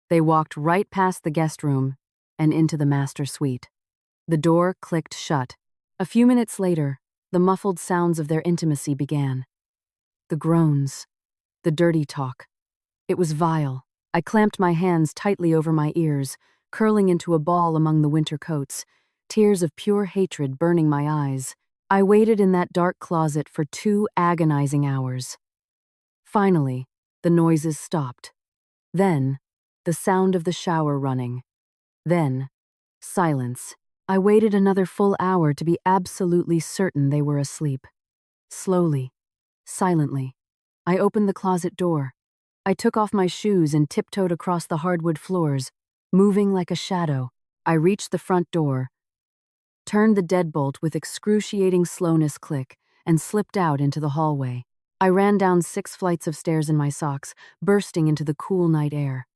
They walked right past the guest room and into the master suite. The door clicked shut. A few minutes later, the muffled sounds of their intimacy began. The groans, the dirty talk. It was vile. I clamped my hands tightly over my ears, curling into a ball among the winter coats, tears of pure hatred burning my eyes. I waited in that dark closet for 2 agonizing hours. Finally, the noises stopped. Then, the sound of the shower running. Then, silence. I waited another full hour to be absolutely certain they were asleep. Slowly, silently, I opened the closet door. I took off my shoes and tiptoed across the hardwood floors, moving like a shadow. I reached the front door, turned the deadbolt with excruciating slowness click, and slipped out into the hallway. I ran down 6 flights of stairs in my socks, bursting into the cool night air.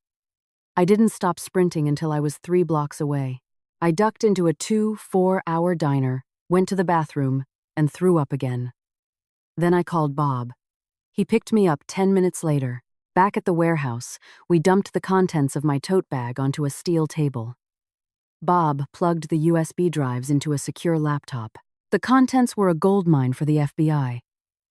I didn't stop sprinting until I was 3 blocks away. I ducked into a 2-4-hour diner, went to the bathroom, and threw up again. Then I called Bob. He picked me up 10 minutes later. Back at the warehouse, we dumped the contents of my tote bag onto a steel table. Bob plugged the USB drives into a secure laptop. The contents were a goldmine for the FBI.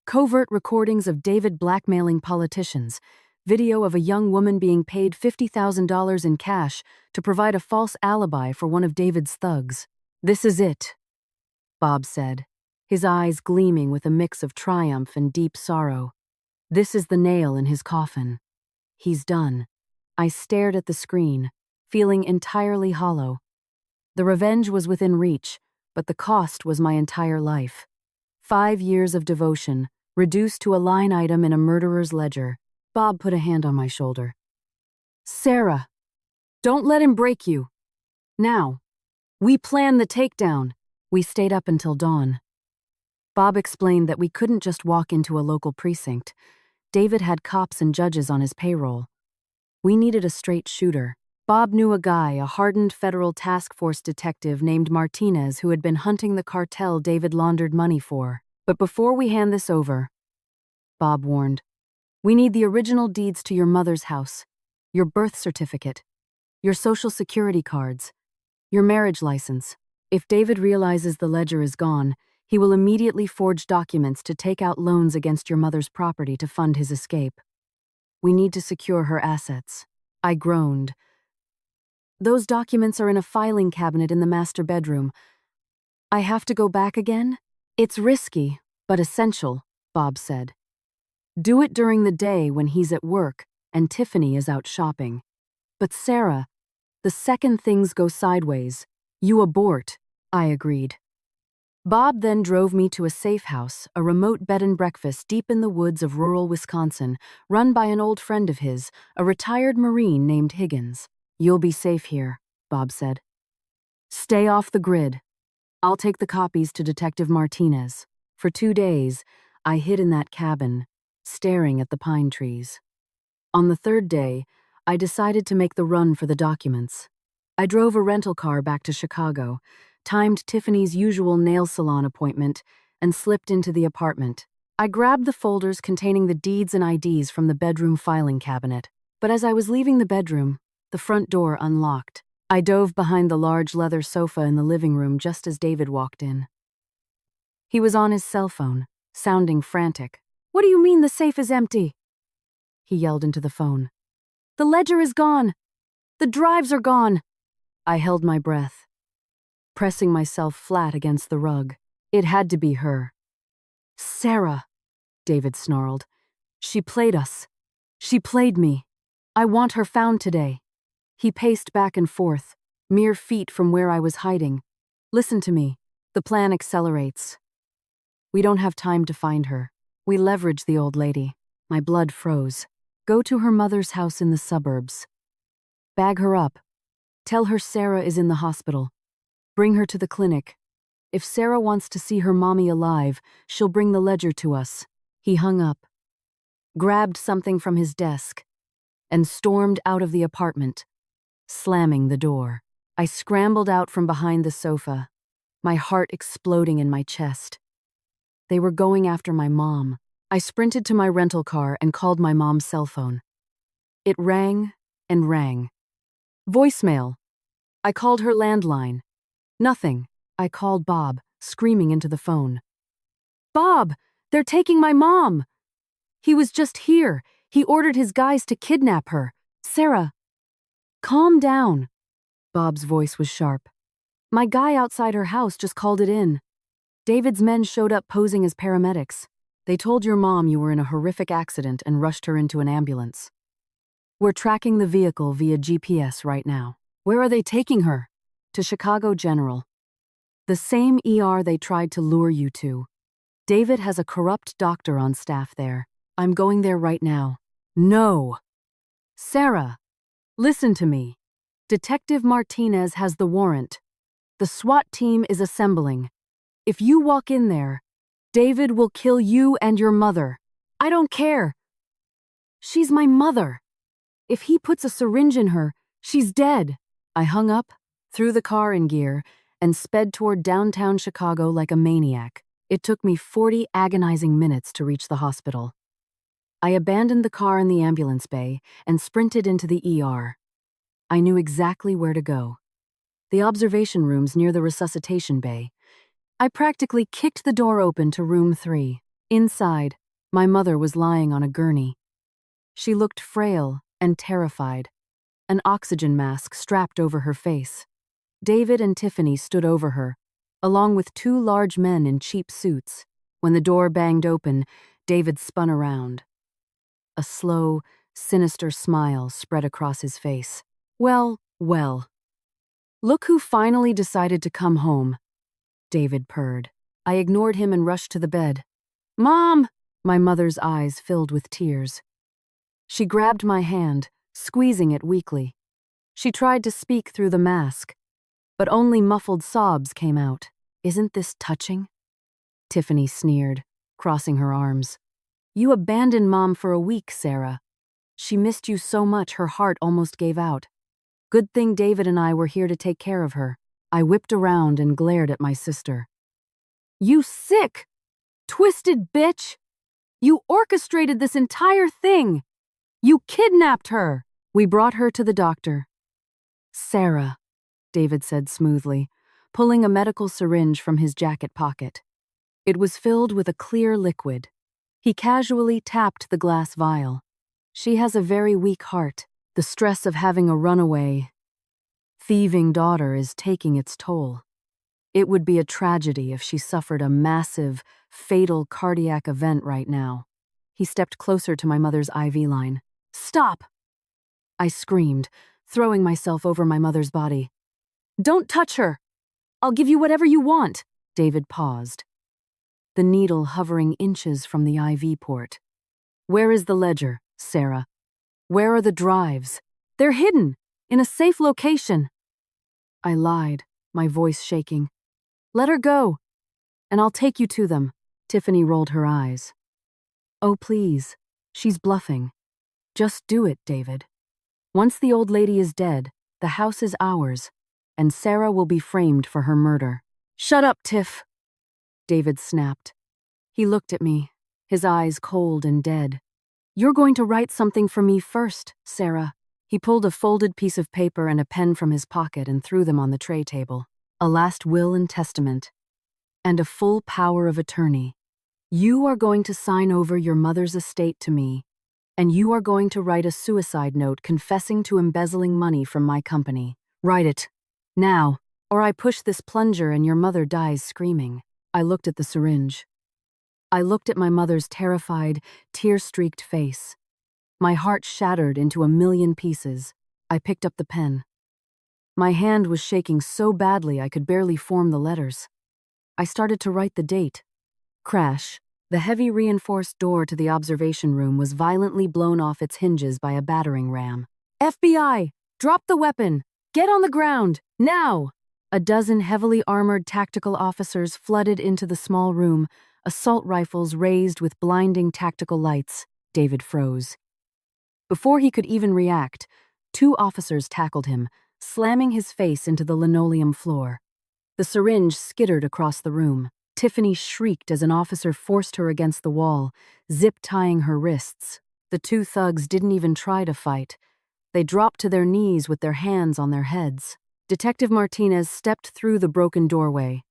Covert recordings of David blackmailing politicians, video of a young woman being paid $50,000 in cash to provide a false alibi for one of David's thugs. "This is it," Bob said, his eyes gleaming with a mix of triumph and deep sorrow. "This is the nail in his coffin. He's done." I stared at the screen, feeling entirely hollow. The revenge was within reach, but the cost was my entire life. 5 years of devotion, reduced to a line item in a murderer's ledger. Bob put a hand on my shoulder. Sarah, don't let him break you. Now, we planned the takedown. We stayed up until dawn. Bob explained that we couldn't just walk into a local precinct. David had cops and judges on his payroll. We needed a straight shooter. Bob knew a guy, a hardened federal task force detective named Martinez, who had been hunting the cartel David laundered money for. But before we hand this over, Bob warned, we need the original deeds to your mother's house, your birth certificate, your social security cards, your marriage license. If David realizes the ledger is gone, he will immediately forge documents to take out loans against your mother's property to fund his escape. We need to secure her assets. I groaned. Those documents are in a filing cabinet in the master bedroom. I have to go back again? It's risky, but essential, Bob said. Do it during the day when he's at work and Tiffany is out shopping. But Sarah, the second things go sideways, you abort, I agreed. Bob then drove me to a safe house, a remote bed and breakfast deep in the woods of rural Wisconsin, run by an old friend of his, a retired Marine named Higgins. You'll be safe here, Bob said. Stay off the grid. I'll take the copies to Detective Martinez. For 2 days, I hid in that cabin, staring at the pine trees. On the 3rd day, I decided to make the run for the documents. I drove a rental car back to Chicago, timed Tiffany's usual nail salon appointment, and slipped into the apartment. I grabbed the folders containing the deeds and IDs from the bedroom filing cabinet. But as I was leaving the bedroom, the front door unlocked. I dove behind the large leather sofa in the living room just as David walked in. He was on his cell phone, sounding frantic. What do you mean the safe is empty? He yelled into the phone. The ledger is gone. The drives are gone. I held my breath, pressing myself flat against the rug. It had to be her. Sarah, David snarled. She played us. She played me. I want her found today. He paced back and forth, mere feet from where I was hiding. Listen to me. The plan accelerates. We don't have time to find her. We leverage the old lady. My blood froze. Go to her mother's house in the suburbs. Bag her up. Tell her Sarah is in the hospital. Bring her to the clinic. If Sarah wants to see her mommy alive, she'll bring the ledger to us. He hung up, grabbed something from his desk, and stormed out of the apartment, slamming the door. I scrambled out from behind the sofa, my heart exploding in my chest. They were going after my mom. I sprinted to my rental car and called my mom's cell phone. It rang and rang. Voicemail. I called her landline. Nothing. I called Bob, screaming into the phone. Bob, they're taking my mom. He was just here. He ordered his guys to kidnap her. Sarah. Calm down. Bob's voice was sharp. My guy outside her house just called it in. David's men showed up posing as paramedics. They told your mom you were in a horrific accident and rushed her into an ambulance. We're tracking the vehicle via GPS right now. Where are they taking her? To Chicago General. The same ER they tried to lure you to. David has a corrupt doctor on staff there. I'm going there right now. No. Sarah, listen to me. Detective Martinez has the warrant. The SWAT team is assembling. If you walk in there, David will kill you and your mother. I don't care. She's my mother. If he puts a syringe in her, she's dead. I hung up, threw the car in gear, and sped toward downtown Chicago like a maniac. It took me 40 agonizing minutes to reach the hospital. I abandoned the car in the ambulance bay and sprinted into the ER. I knew exactly where to go. The observation room's near the resuscitation bay. I practically kicked the door open to room 3. Inside, my mother was lying on a gurney. She looked frail and terrified, an oxygen mask strapped over her face. David and Tiffany stood over her, along with 2 large men in cheap suits. When the door banged open, David spun around. A slow, sinister smile spread across his face. Well, well. Look who finally decided to come home. David purred. I ignored him and rushed to the bed. Mom! My mother's eyes filled with tears. She grabbed my hand, squeezing it weakly. She tried to speak through the mask, but only muffled sobs came out. "Isn't this touching?" Tiffany sneered, crossing her arms. "You abandoned Mom for a week, Sarah. She missed you so much her heart almost gave out. Good thing David and I were here to take care of her." I whipped around and glared at my sister. "You sick, twisted bitch! You orchestrated this entire thing! You kidnapped her!" We brought her to the doctor. "Sarah," David said smoothly, pulling a medical syringe from his jacket pocket. It was filled with a clear liquid. He casually tapped the glass vial. "She has a very weak heart. The stress of having a runaway, thieving daughter is taking its toll. It would be a tragedy if she suffered a massive, fatal cardiac event right now." He stepped closer to my mother's IV line. "Stop!" I screamed, throwing myself over my mother's body. "Don't touch her! I'll give you whatever you want." David paused, the needle hovering inches from the IV port. "Where is the ledger, Sarah? Where are the drives? They're hidden, in a safe location." I lied, my voice shaking. "Let her go, and I'll take you to them." Tiffany rolled her eyes. "Oh, please, she's bluffing. Just do it, David. Once the old lady is dead, the house is ours, and Sarah will be framed for her murder." "Shut up, Tiff," David snapped. He looked at me, his eyes cold and dead. "You're going to write something for me first, Sarah." He pulled a folded piece of paper and a pen from his pocket and threw them on the tray table. "A last will and testament, and a full power of attorney. You are going to sign over your mother's estate to me, and you are going to write a suicide note confessing to embezzling money from my company. Write it, now, or I push this plunger and your mother dies screaming." I looked at the syringe. I looked at my mother's terrified, tear-streaked face. My heart shattered into a million pieces. I picked up the pen. My hand was shaking so badly I could barely form the letters. I started to write the date. Crash. The heavy reinforced door to the observation room was violently blown off its hinges by a battering ram. "FBI! Drop the weapon! Get on the ground! Now!" A dozen heavily armored tactical officers flooded into the small room, assault rifles raised with blinding tactical lights. David froze. Before he could even react, two officers tackled him, slamming his face into the linoleum floor. The syringe skittered across the room. Tiffany shrieked as an officer forced her against the wall, zip-tying her wrists. The two thugs didn't even try to fight. They dropped to their knees with their hands on their heads. Detective Martinez stepped through the broken doorway,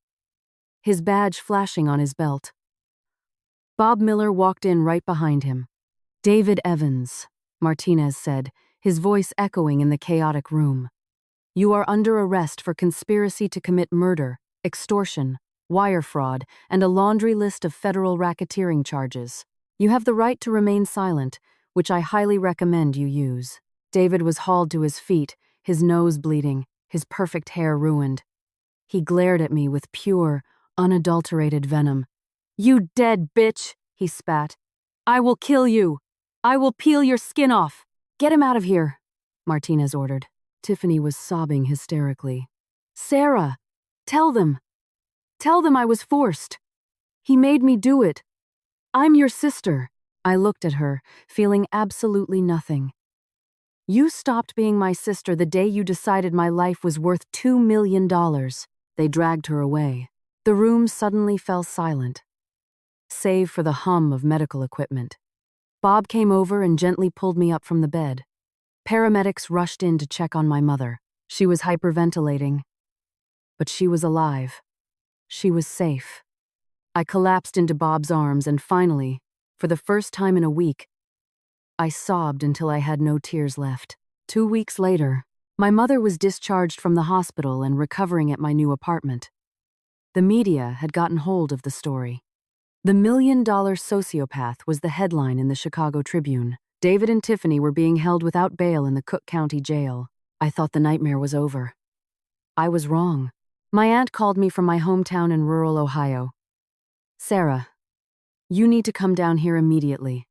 his badge flashing on his belt. Bob Miller walked in right behind him. "David Evans," Martinez said, his voice echoing in the chaotic room. "You are under arrest for conspiracy to commit murder, extortion, wire fraud, and a laundry list of federal racketeering charges. You have the right to remain silent, which I highly recommend you use." David was hauled to his feet, his nose bleeding, his perfect hair ruined. He glared at me with pure, unadulterated venom. "You dead bitch," he spat. "I will kill you. I will peel your skin off." "Get him out of here," Martinez ordered. Tiffany was sobbing hysterically. "Sarah, tell them. Tell them I was forced. He made me do it. I'm your sister." I looked at her, feeling absolutely nothing. "You stopped being my sister the day you decided my life was worth $2 million. They dragged her away. The room suddenly fell silent, save for the hum of medical equipment. Bob came over and gently pulled me up from the bed. Paramedics rushed in to check on my mother. She was hyperventilating, but she was alive. She was safe. I collapsed into Bob's arms and finally, for the first time in a week, I sobbed until I had no tears left. 2 weeks later, my mother was discharged from the hospital and recovering at my new apartment. The media had gotten hold of the story. "The $1 Million Sociopath" was the headline in the Chicago Tribune. David and Tiffany were being held without bail in the Cook County Jail. I thought the nightmare was over. I was wrong. My aunt called me from my hometown in rural Ohio. "Sarah, You need to come down here immediately.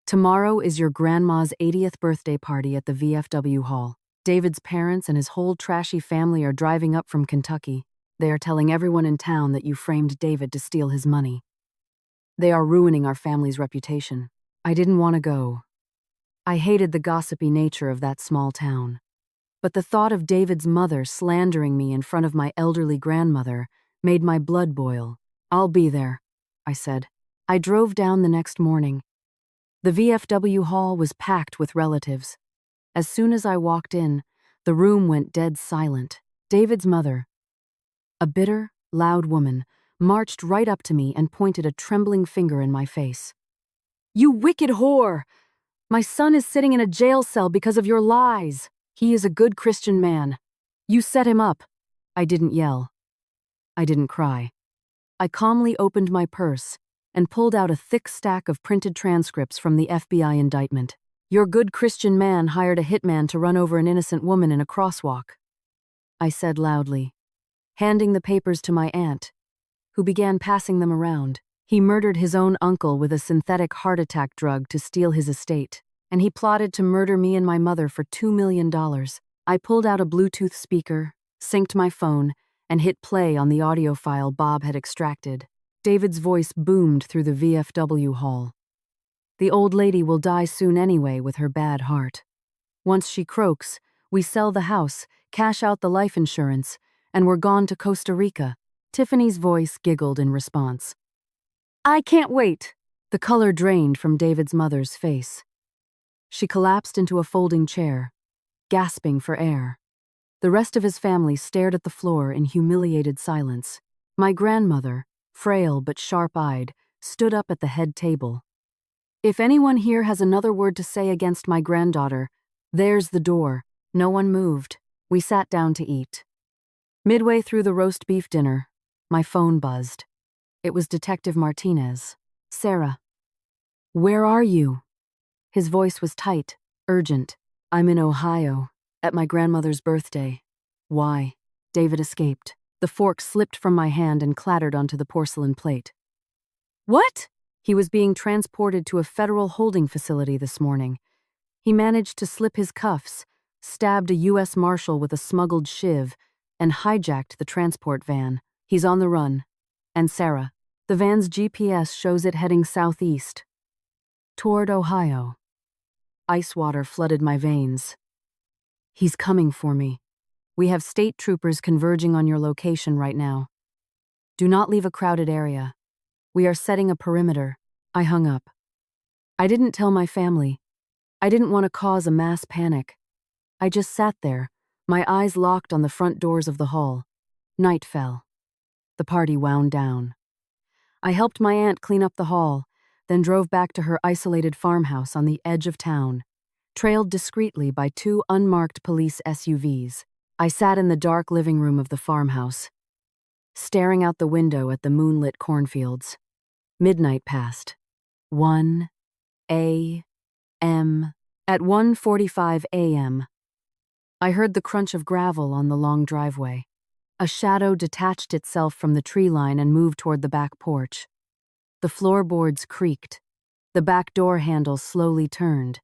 Tomorrow is your grandma's 80th birthday party at the VFW Hall. David's parents and his whole trashy family are driving up from Kentucky. They are telling everyone in town that you framed David to steal his money. They are ruining our family's reputation. I didn't want to go. I hated the gossipy nature of that small town. But the thought of David's mother slandering me in front of my elderly grandmother made my blood boil. I'll be there, I said. I drove down the next morning. The VFW hall was packed with relatives. As soon as I walked in, the room went dead silent. David's mother, a bitter, loud woman, marched right up to me and pointed a trembling finger in my face. You wicked whore! My son is sitting in a jail cell because of your lies. He is a good Christian man. You set him up. I didn't yell. I didn't cry. I calmly opened my purse and pulled out a thick stack of printed transcripts from the FBI indictment. Your good Christian man hired a hitman to run over an innocent woman in a crosswalk, I said loudly, handing the papers to my aunt, who began passing them around. He murdered his own uncle with a synthetic heart attack drug to steal his estate, and he plotted to murder me and my mother for $2 million. I pulled out a Bluetooth speaker, synced my phone, and hit play on the audio file Bob had extracted. David's voice boomed through the VFW hall. The old lady will die soon anyway with her bad heart. Once she croaks, we sell the house, cash out the life insurance, and we're gone to Costa Rica. Tiffany's voice giggled in response. I can't wait. The color drained from David's mother's face. She collapsed into a folding chair, gasping for air. The rest of his family stared at the floor in humiliated silence. My grandmother, frail but sharp-eyed, stood up at the head table. If anyone here has another word to say against my granddaughter, there's the door. No one moved. We sat down to eat. Midway through the roast beef dinner, my phone buzzed. It was Detective Martinez. Sarah. Where are you? His voice was tight, urgent. I'm in Ohio, at my grandmother's birthday. Why? David escaped. The fork slipped from my hand and clattered onto the porcelain plate. What? He was being transported to a federal holding facility this morning. He managed to slip his cuffs, stabbed a U.S. Marshal with a smuggled shiv, and hijacked the transport van. He's on the run. And Sarah, the van's GPS shows it heading southeast, toward Ohio. Ice water flooded my veins. He's coming for me. We have state troopers converging on your location right now. Do not leave a crowded area. We are setting a perimeter. I hung up. I didn't tell my family. I didn't want to cause a mass panic. I just sat there, my eyes locked on the front doors of the hall. Night fell. The party wound down. I helped my aunt clean up the hall, then drove back to her isolated farmhouse on the edge of town, trailed discreetly by two unmarked police SUVs. I sat in the dark living room of the farmhouse, staring out the window at the moonlit cornfields. Midnight passed. 1 a.m. At 1:45 a.m., I heard the crunch of gravel on the long driveway. A shadow detached itself from the tree line and moved toward the back porch. The floorboards creaked. The back door handle slowly turned.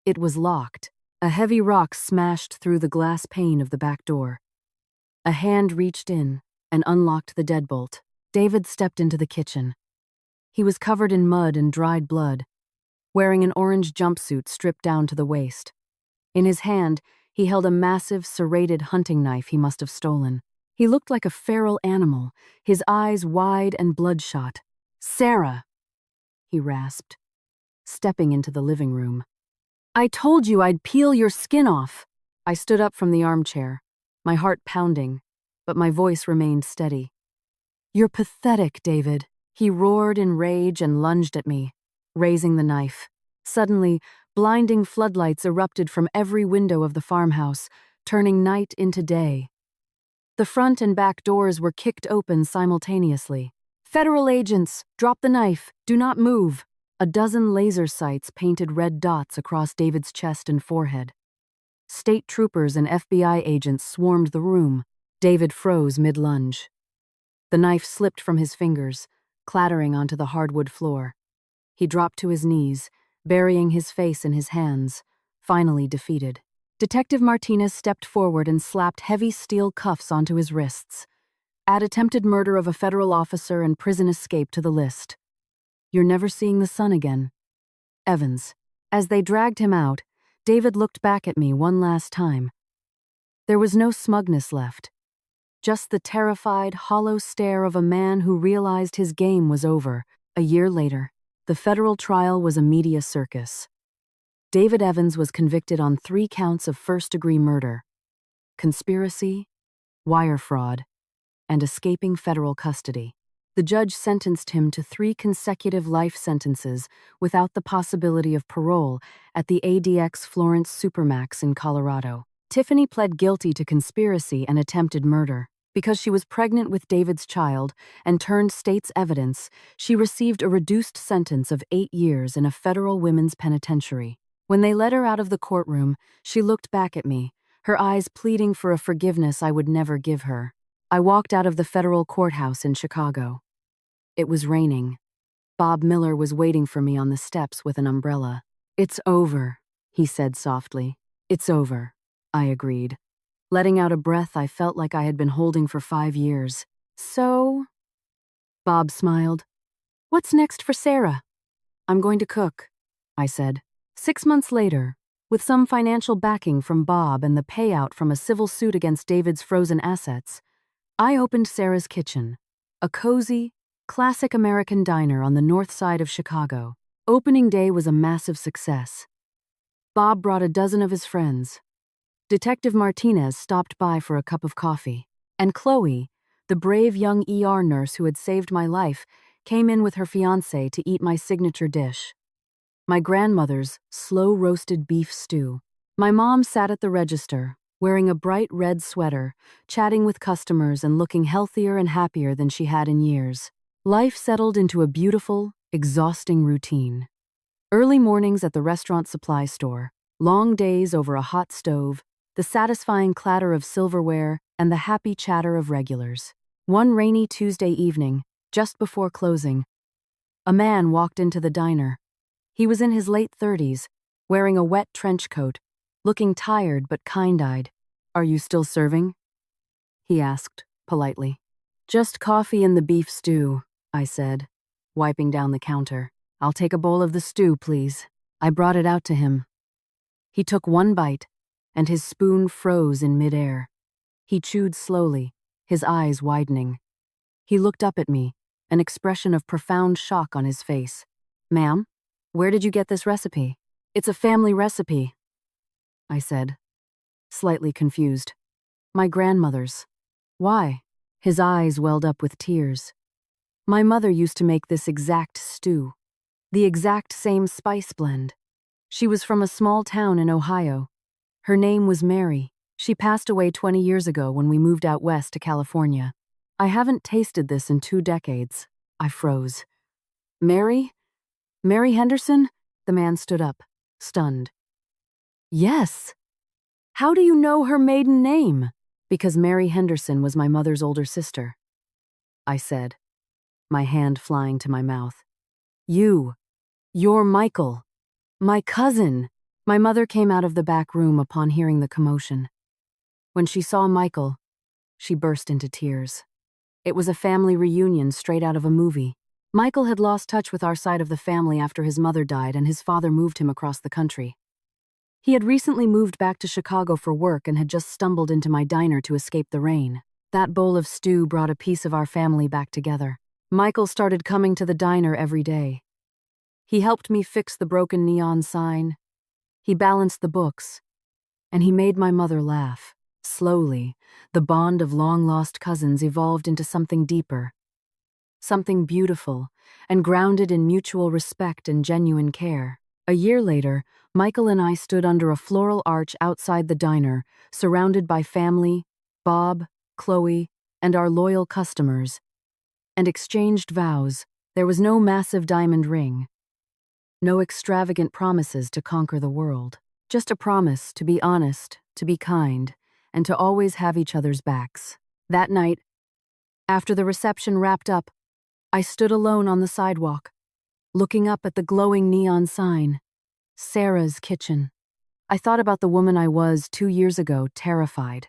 It was locked. A heavy rock smashed through the glass pane of the back door. A hand reached in and unlocked the deadbolt. David stepped into the kitchen. He was covered in mud and dried blood, wearing an orange jumpsuit stripped down to the waist. In his hand, he held a massive, serrated hunting knife he must have stolen. He looked like a feral animal, his eyes wide and bloodshot. Sarah, he rasped, stepping into the living room. I told you I'd peel your skin off. I stood up from the armchair, my heart pounding, but my voice remained steady. You're pathetic, David. He roared in rage and lunged at me, raising the knife. Suddenly, blinding floodlights erupted from every window of the farmhouse, turning night into day. The front and back doors were kicked open simultaneously. Federal agents, drop the knife, do not move. A dozen laser sights painted red dots across David's chest and forehead. State troopers and FBI agents swarmed the room. David froze mid-lunge. The knife slipped from his fingers, clattering onto the hardwood floor. He dropped to his knees, burying his face in his hands, finally defeated. Detective Martinez stepped forward and slapped heavy steel cuffs onto his wrists. Add attempted murder of a federal officer and prison escape to the list. You're never seeing the sun again. Evans. As they dragged him out, David looked back at me one last time. There was no smugness left. Just the terrified, hollow stare of a man who realized his game was over. A year later, the federal trial was a media circus. David Evans was convicted on 3 counts of first-degree murder, conspiracy, wire fraud, and escaping federal custody. The judge sentenced him to 3 consecutive life sentences without the possibility of parole at the ADX Florence Supermax in Colorado. Tiffany pled guilty to conspiracy and attempted murder. Because she was pregnant with David's child and turned state's evidence, she received a reduced sentence of 8 years in a federal women's penitentiary. When they led her out of the courtroom, she looked back at me, her eyes pleading for a forgiveness I would never give her. I walked out of the federal courthouse in Chicago. It was raining. Bob Miller was waiting for me on the steps with an umbrella. "It's over," he said softly. "It's over," I agreed, letting out a breath I felt like I had been holding for 5 years. "So?" Bob smiled. "What's next for Sarah?" "I'm going to cook," I said. 6 months later, with some financial backing from Bob and the payout from a civil suit against David's frozen assets, I opened Sarah's Kitchen, a cozy, classic American diner on the north side of Chicago. Opening day was a massive success. Bob brought a dozen of his friends. Detective Martinez stopped by for a cup of coffee, and Chloe, the brave young ER nurse who had saved my life, came in with her fiancé to eat my signature dish, my grandmother's slow-roasted beef stew. My mom sat at the register, wearing a bright red sweater, chatting with customers and looking healthier and happier than she had in years. Life settled into a beautiful, exhausting routine. Early mornings at the restaurant supply store, long days over a hot stove, the satisfying clatter of silverware, and the happy chatter of regulars. One rainy Tuesday evening, just before closing, a man walked into the diner. He was in his late 30s, wearing a wet trench coat, looking tired but kind-eyed. "Are you still serving?" he asked, politely. "Just coffee and the beef stew," I said, wiping down the counter. "I'll take a bowl of the stew, please." I brought it out to him. He took one bite, and his spoon froze in midair. He chewed slowly, his eyes widening. He looked up at me, an expression of profound shock on his face. "Ma'am, where did you get this recipe?" "It's a family recipe," I said, slightly confused. "My grandmother's." "Why?" His eyes welled up with tears. "My mother used to make this exact stew, the exact same spice blend. She was from a small town in Ohio. Her name was Mary. She passed away 20 years ago when we moved out west to California. I haven't tasted this in 2 decades." I froze. "Mary? Mary Henderson?" The man stood up, stunned. "Yes. How do you know her maiden name?" "Because Mary Henderson was my mother's older sister," I said, my hand flying to my mouth. You're Michael. My cousin." My mother came out of the back room upon hearing the commotion. When she saw Michael, she burst into tears. It was a family reunion straight out of a movie. Michael had lost touch with our side of the family after his mother died and his father moved him across the country. He had recently moved back to Chicago for work and had just stumbled into my diner to escape the rain. That bowl of stew brought a piece of our family back together. Michael started coming to the diner every day. He helped me fix the broken neon sign. He balanced the books. And he made my mother laugh. Slowly, the bond of long-lost cousins evolved into something deeper. Something beautiful, and grounded in mutual respect and genuine care. A year later, Michael and I stood under a floral arch outside the diner, surrounded by family, Bob, Chloe, and our loyal customers, and exchanged vows. There was no massive diamond ring, no extravagant promises to conquer the world, just a promise to be honest, to be kind, and to always have each other's backs. That night, after the reception wrapped up, I stood alone on the sidewalk. looking up at the glowing neon sign, Sarah's Kitchen. I thought about the woman I was 2 years ago, terrified,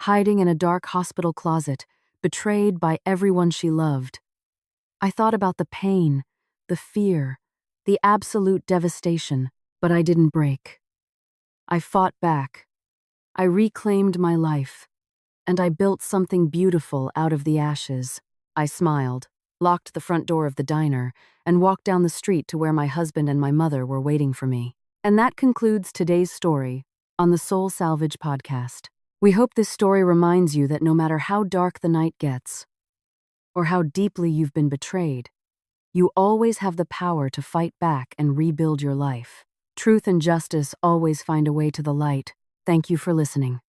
hiding in a dark hospital closet, betrayed by everyone she loved. I thought about the pain, the fear, the absolute devastation, but I didn't break. I fought back. I reclaimed my life, and I built something beautiful out of the ashes. I smiled, locked the front door of the diner, and walked down the street to where my husband and my mother were waiting for me. And that concludes today's story on the Soul Salvage podcast. We hope this story reminds you that no matter how dark the night gets, or how deeply you've been betrayed, you always have the power to fight back and rebuild your life. Truth and justice always find a way to the light. Thank you for listening.